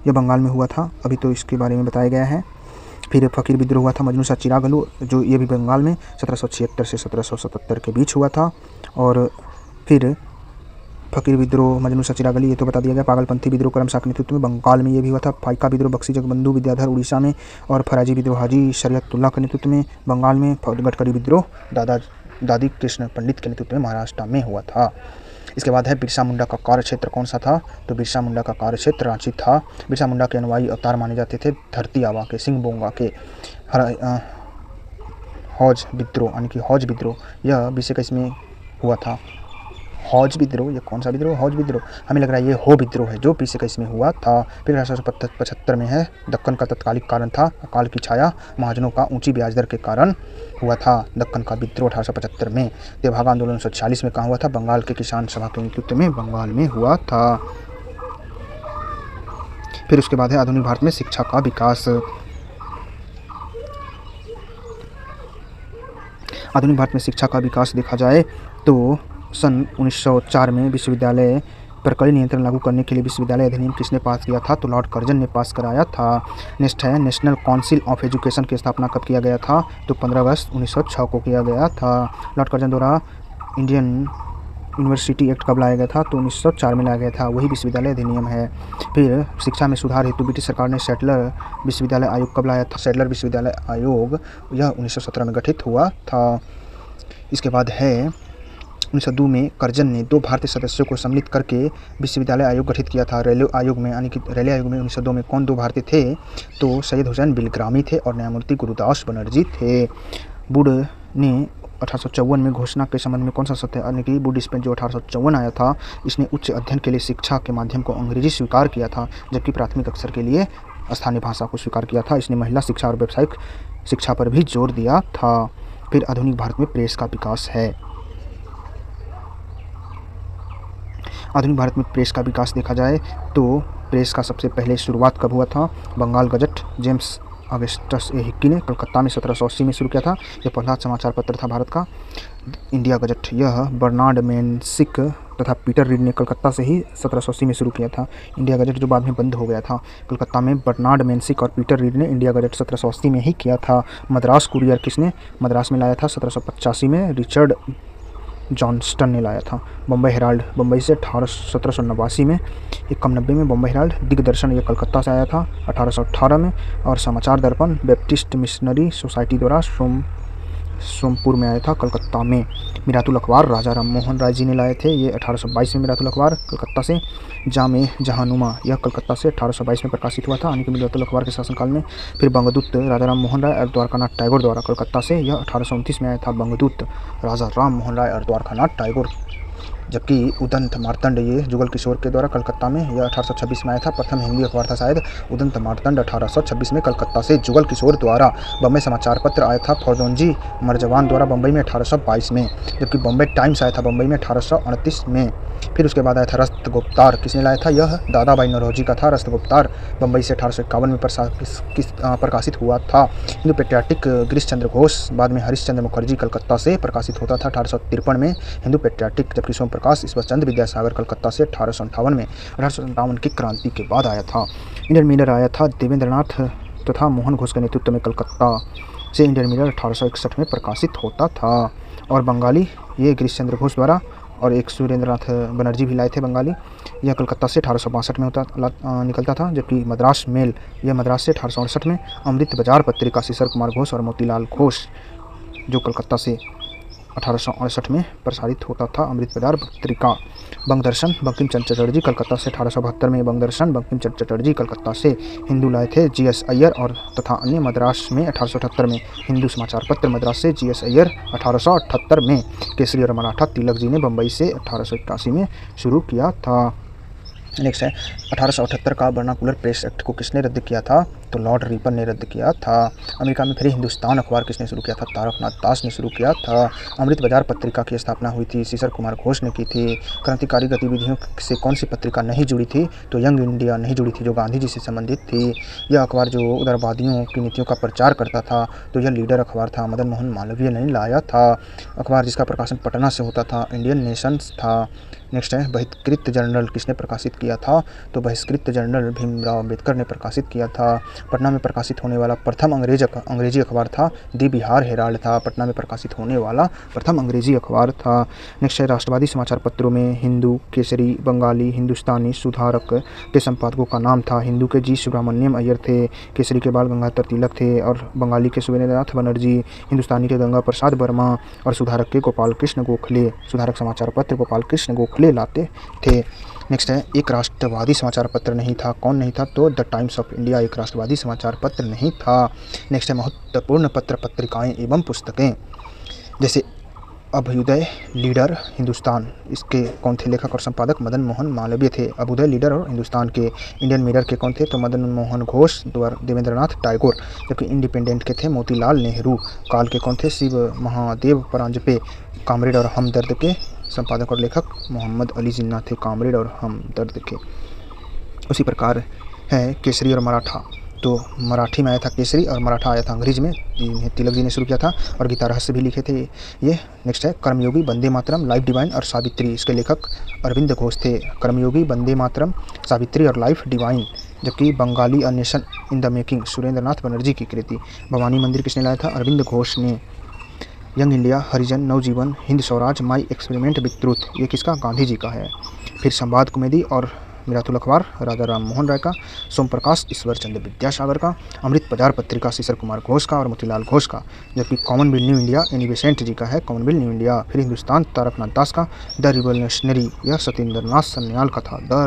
यह बंगाल में हुआ था, अभी तो इसके बारे में बताया गया है। फिर फ़कीर विद्रोह हुआ था मजनू सा चिरागलू, जो ये भी बंगाल में 1776 से 1777 के बीच हुआ था। और फिर फ़कीर विद्रोह मजनू सा चिरागली ये तो बता दिया गया। पागलपंथी विद्रोह करमशाह के नेतृत्व में बंगाल में ये भी हुआ था। पाइका विद्रोह बक्सी जगबंधु विद्याधर उड़ीसा में। और फराजी विद्रोह हाजी शरीयतुल्लाह के नेतृत्व में बंगाल में। गडकरी विद्रोह दादी कृष्ण पंडित के नेतृत्व में महाराष्ट्र में हुआ था। इसके बाद है बिरसा मुंडा का कार्य क्षेत्र कौन सा था, तो बिरसा मुंडा का कार्य क्षेत्र रांची था। बिरसा मुंडा के अनुयायी अवतार माने जाते थे धरती आबा के, सिंह बोंगा के, हौज विद्रोह यानी कि हौज विद्रोह यह 2021 में हुआ था। हौज विद्रोह, ये कौन सा विद्रोह, हौज विद्रोह, हमें लग रहा है ये हो विद्रोह है जो 2021 में हुआ था। फिर 1875 में है दक्कन का तत्कालिक कारण था अकाल की छाया, महाजनों का ऊंची ब्याज दर के कारण हुआ था दक्कन का विद्रोह 1875 में। तेभागा आंदोलन 1946 में कहाँ हुआ था, बंगाल के किसान सभा के नेतृत्व में बंगाल में हुआ था। फिर उसके बाद है आधुनिक भारत में शिक्षा का विकास। आधुनिक भारत में शिक्षा का विकास देखा जाए तो सन 1904 में विश्वविद्यालय पर कड़ी नियंत्रण लागू करने के लिए विश्वविद्यालय अधिनियम किसने पास किया था, तो लॉर्ड कर्जन ने पास कराया था। नेक्स्ट है नेशनल काउंसिल ऑफ एजुकेशन की स्थापना कब किया गया था, तो 15 अगस्त 1906 को किया गया था। लॉर्ड कर्जन द्वारा इंडियन यूनिवर्सिटी एक्ट कब लाया गया था, तो 1904 में लाया गया था, वही विश्वविद्यालय अधिनियम है। फिर शिक्षा में सुधार हेतु ब्रिटिश सरकार ने सेटलर विश्वविद्यालय आयोग कब लाया था, सेटलर विश्वविद्यालय आयोग यह 1917 में गठित हुआ था। इसके बाद है 1902 में कर्जन ने 2 भारतीय सदस्यों को सम्मिलित करके विश्वविद्यालय आयोग गठित किया था। रेलवे आयोग में यानी कि रेलवे आयोग में 1902 में कौन 2 भारतीय थे, तो सैयद हुसैन बिलग्रामी थे और न्यायमूर्ति गुरुदास बनर्जी थे। वुड ने 1854 में घोषणा के संबंध में कौन सा सत्य, यानी कि वुड डिस्पेंस जो 1854 आया था, इसने उच्च अध्ययन के लिए शिक्षा के माध्यम को अंग्रेजी स्वीकार किया था, जबकि प्राथमिक अक्षर के लिए स्थानीय भाषा को स्वीकार किया था। इसने महिला शिक्षा और व्यावसायिक शिक्षा पर भी जोर दिया था। फिर आधुनिक भारत में प्रेस का विकास है। आधुनिक भारत में प्रेस का विकास देखा जाए तो प्रेस का सबसे पहले शुरुआत कब हुआ था, बंगाल गजट जेम्स अगस्टस ए हिक्की ने कलकत्ता में 1780 में शुरू किया था। यह पहला समाचार पत्र था भारत का। इंडिया गजट यह बर्नार्ड मेंसिक तथा पीटर रीड ने कलकत्ता से ही 1780 में शुरू किया था। इंडिया गजट जो बाद में बंद हो गया था, कलकत्ता में बर्नार्ड मेंसिक और पीटर रीड ने इंडिया गजट 1780 में ही किया था। मद्रास कुरियर किसने मद्रास में लाया था, 1785 में रिचर्ड जॉनस्टन ने लाया था। बम्बई हेराल्ड बम्बई से 1789 में, 91 में बम्बई हेराल्ड। दिग्दर्शन ये कलकत्ता से आया था 1818 में। और समाचार दर्पण बैप्टिस्ट मिशनरी सोसाइटी द्वारा सोमपुर में आया था कलकत्ता में। मिरातुल अखबार राजा राम मोहन राय जी ने लाए थे, ये 1822 में मिरातुल अखबार कलकत्ता से। जामे जहानुमा यह कलकत्ता से 1822 में प्रकाशित हुआ था, यानी कि मिरातुल अखबार के शासनकाल में। फिर बंगदूत राजा राम मोहन राय और द्वारकानाथ टैगोर द्वारा कलकत्ता से, यह 1829 में आया था बंगदूत राजा राम मोहन राय और द्वारकानाथ टैगोर। जबकि उदंत मार्तंड ये जुगल किशोर के द्वारा कलकत्ता में, यह 1826 में आया था। प्रथम हिंदी अखबार था शायद उदंत मार्तंड 1826 में कलकत्ता से। जुगल किशोर द्वारा बम्बई समाचार पत्र आया था फौजोंजी मरजवान द्वारा बम्बई में 1822 में, जबकि बम्बई टाइम्स आया था बम्बई में 1838 में। फिर उसके बाद आया था रस्तगुप्तार, किसने लाया था, यह दादाबाई नौरोजी का था। रस्तगुप्तार बम्बई से 1851 में प्रकाशित हुआ था। हिंदू पेट्रियाटिक गिरीश चंद्र घोष, बाद में हरीश चंद्र मुखर्जी कलकत्ता से प्रकाशित होता था 1853 में हिंदू पेट्रियाटिक, जबकि सोम प्रकाश ईश्वर चंद्र विद्यासागर कलकत्ता से 1858 में। 1857 की क्रांति के बाद आया था। इंडियन मिरर आया था देवेंद्रनाथ तथा मोहन घोष के नेतृत्व में कलकत्ता से। इंडियन मिरर 1861 में प्रकाशित होता था। और बंगाली ये गिरीश चंद्र घोष द्वारा, और एक सुरेंद्रनाथ बनर्जी भी लाए थे बंगाली, यह कलकत्ता से 1862 में निकलता था। जबकि मद्रास मेल यह मद्रास से 1868 में। अमृत बाजार पत्रिका शीशर कुमार घोष और मोतीलाल घोष जो कलकत्ता से 1868 में प्रसारित होता था, अमृत बाजार पत्रिका। बंगदर्शन बंकिम चंद्र चटर्जी कलकत्ता से 1872 में। बंगदर्शन बंकिम चंद्र चटर्जी कलकत्ता से। हिंदू लाए थे जी.एस. अय्यर और तथा अन्य मद्रास में 1878 में। हिंदू समाचार पत्र मद्रास से जी.एस. अय्यर 1878 में। केसरी और मराठा तिलक जी ने बम्बई से 1881 में शुरू किया था। नेक्स्ट है 1878 का वर्नाकुलर प्रेस एक्ट को किसने रद्द किया था, तो लॉर्ड रिपन ने रद्द किया था। अमेरिका में फिर हिंदुस्तान अखबार किसने शुरू किया था, तारकनाथ दास ने शुरू किया था। अमृत बाजार पत्रिका की स्थापना हुई थी, शीशर कुमार घोष ने की थी। क्रांतिकारी गतिविधियों से कौन सी पत्रिका नहीं जुड़ी थी, तो यंग इंडिया नहीं जुड़ी थी, जो गांधी जी से संबंधित थी। यह अखबार जो उदारवादियों की नीतियों का प्रचार करता था, तो यह लीडर अखबार था, मदन मोहन मालवीय ने लाया था। अखबार जिसका प्रकाशन पटना से होता था इंडियन नेशंस था। नेक्स्ट है बहिष्कृत जर्नल किसने प्रकाशित किया था, तो बहिष्कृत जर्नल भीमराव अम्बेडकर ने प्रकाशित किया था। पटना में प्रकाशित होने वाला प्रथम अंग्रेजी अखबार था दी बिहार हेराल्ड था। पटना में प्रकाशित होने वाला प्रथम अंग्रेजी अखबार था। नेक्स्ट है राष्ट्रवादी समाचार पत्रों में हिंदू, केसरी, बंगाली, हिंदुस्तानी, सुधारक के संपादकों का नाम था। हिंदू के जी सुब्रमण्यम अय्यर थे, केसरी के बाल गंगाधर तिलक थे और बंगाली के सुरेंद्रनाथ बनर्जी, हिंदुस्तानी के गंगा प्रसाद वर्मा और सुधारक के गोपाल कृष्ण गोखले। सुधारक समाचार पत्र गोपाल कृष्ण गोखले लाते थे। नेक्स्ट है एक राष्ट्रवादी समाचार पत्र नहीं था। कौन नहीं था? तो द टाइम्स ऑफ इंडिया एक राष्ट्रवादी समाचार पत्र नहीं था। नेक्स्ट है महत्वपूर्ण पत्र पत्रिकाएं एवं पुस्तकें, जैसे अभ्युदय, लीडर, हिंदुस्तान, इसके कौन थे लेखक और संपादक? मदन मोहन मालवीय थे। अभ्युदय, लीडर और हिंदुस्तान के। इंडियन मिरर के कौन थे? तो मदन मोहन घोष, देवेंद्रनाथ टैगोर। जबकि इंडिपेंडेंट के थे मोतीलाल नेहरू। काल के कौन थे? शिव महादेव परांजपे। कामरेड और हमदर्द के संपादक और लेखक मोहम्मद अली जिन्ना थे। कामरेड और हमदर्द के। उसी प्रकार है केसरी और मराठा, तो मराठी में आया था केसरी और मराठा आया था अंग्रेजी में, जिन्हें तिलक जी ने शुरू किया था और गीता रहस्य भी लिखे थे ये। नेक्स्ट है कर्मयोगी, वंदे मातरम, लाइफ डिवाइन और सावित्री, इसके लेखक अरविंद घोष थे। कर्मयोगी, वंदे मातरम, सावित्री और लाइफ डिवाइन। जबकि Bengali a nation in the making Surendranath Banerjee की कृति। भवानी मंदिर किसने लाया था? अरविंद घोष ने। Young India, Harijan, Navajivan, Hind Swaraj, my experiment with truth, ये किसका? गांधी जी का है। फिर संवाद कॉमेडी और मिरातुल अखबार राजा राम मोहन राय का। सोम प्रकाश ईश्वर चंद्र विद्यासागर का। अमृत बाजार पत्रिका शीशर कुमार घोष का और मोतीलाल घोष का। जबकि Commonwealth New India Annie Besant ji का है। Commonwealth New India. फिर हिंदुस्तान तारकनाथ दास का। द रिवोल्यूशनरी, यह सत्येंद्रनाथ सन्याल का था। द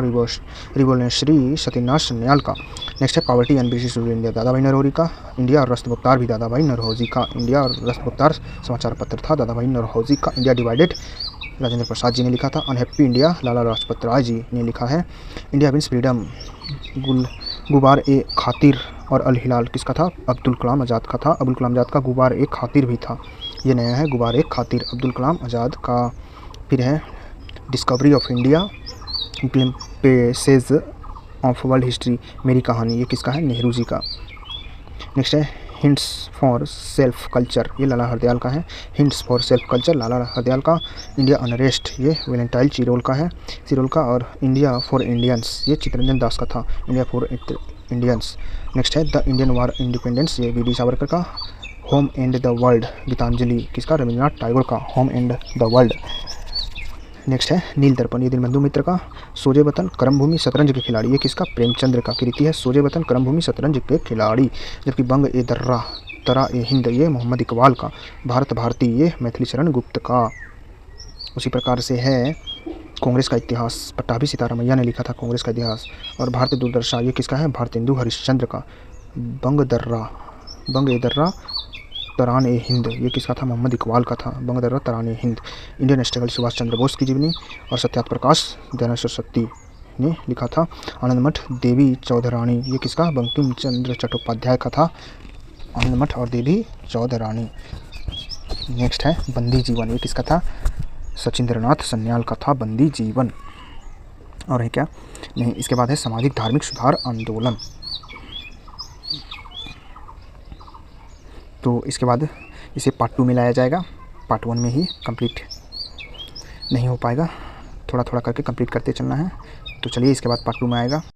रिवोल्यूशनरी सत्येंद्रनाथ सन्याल का। नेक्स्ट है poverty and British rule India, दादा भाई नरहौरी का। इंडिया और रस्तगुप्तार भी दादा भाई नरहौजी का। इंडिया और रस्तगुप्तार समाचार पत्र था दादा भाई नरहौजी का। इंडिया डिवाइडेड राजेंद्र प्रसाद जी ने लिखा था। अनहैप्पी इंडिया लाला लाजपत राय जी ने लिखा है। इंडिया विंस फ्रीडम गुबार ए खातिर और अल हिलाल किसका था? अब्दुल कलाम आज़ाद का था। अब्दुल कलाम आज़ाद का गुबार ए खातिर भी था, ये नया है गुबार ए खातिर, अब्दुल कलाम आज़ाद का। फिर है discovery of India, glimpses of world history, मेरी कहानी, ये किसका है? नेहरू जी का। नेक्स्ट है हिंट्स फॉर सेल्फ कल्चर, ये लाला हरदयाल का है। हिंट्स फॉर सेल्फ कल्चर लाला हरदयाल का। इंडिया अनरेस्ट, ये वेलेंटाइन चिरोल का है, चिरोल का। और इंडिया फॉर इंडियंस, ये चित्तरंजन दास का था। India for Indians. नेक्स्ट है द इंडियन वार इंडिपेंडेंस, ये वी.डी. सावरकर का। Home and the world, Gitanjali, किसका? रविंद्रनाथ टैगोर का। Home and the world. Next है नील दर्पण, ये दीनबंधु मित्र का। सोजे वतन, कर्मभूमि, शतरंज के खिलाड़ी, ये किसका? प्रेमचंद्र का कृति है। सोजे वतन, कर्मभूमि, शतरंज के खिलाड़ी। जबकि बंग ए दर्रा, तरा ए हिंद, ये मोहम्मद इकबाल का। भारत भारती, ये मैथिली शरण गुप्त का। उसी प्रकार से है कांग्रेस का इतिहास, पट्टाभी सीतारामैया ने लिखा था कांग्रेस का इतिहास। और भारतीय दूरदर्शा, ये किसका है? भारतेंदु हरिश्चंद्र का। बंग ए दर्रा तरान ए हिंद, ये किसका था? मोहम्मद इकबाल का था। बंग दर्रा तरान ए हिंद। इंडियन स्ट्रगल, सुभाष चंद्र बोस की जीवनी। और सत्यार्थ प्रकाश दयानंद सरस्वती ने लिखा था। आनंद मठ, देवी चौधरानी, ये किसका? बंकिम चंद्र चट्टोपाध्याय का था। आनंद मठ और देवी चौधरानी। नेक्स्ट है बंदी जीवन, ये किसका था? सचिंद्रनाथ सन्याल का था बंदी जीवन। और है क्या? नहीं, इसके बाद है सामाजिक धार्मिक सुधार आंदोलन। तो इसके बाद इसे पार्ट 2 में लाया जाएगा, पार्ट 1 में ही कंप्लीट नहीं हो पाएगा, थोड़ा थोड़ा करके कंप्लीट करते चलना है। तो चलिए इसके बाद पार्ट 2 में आएगा।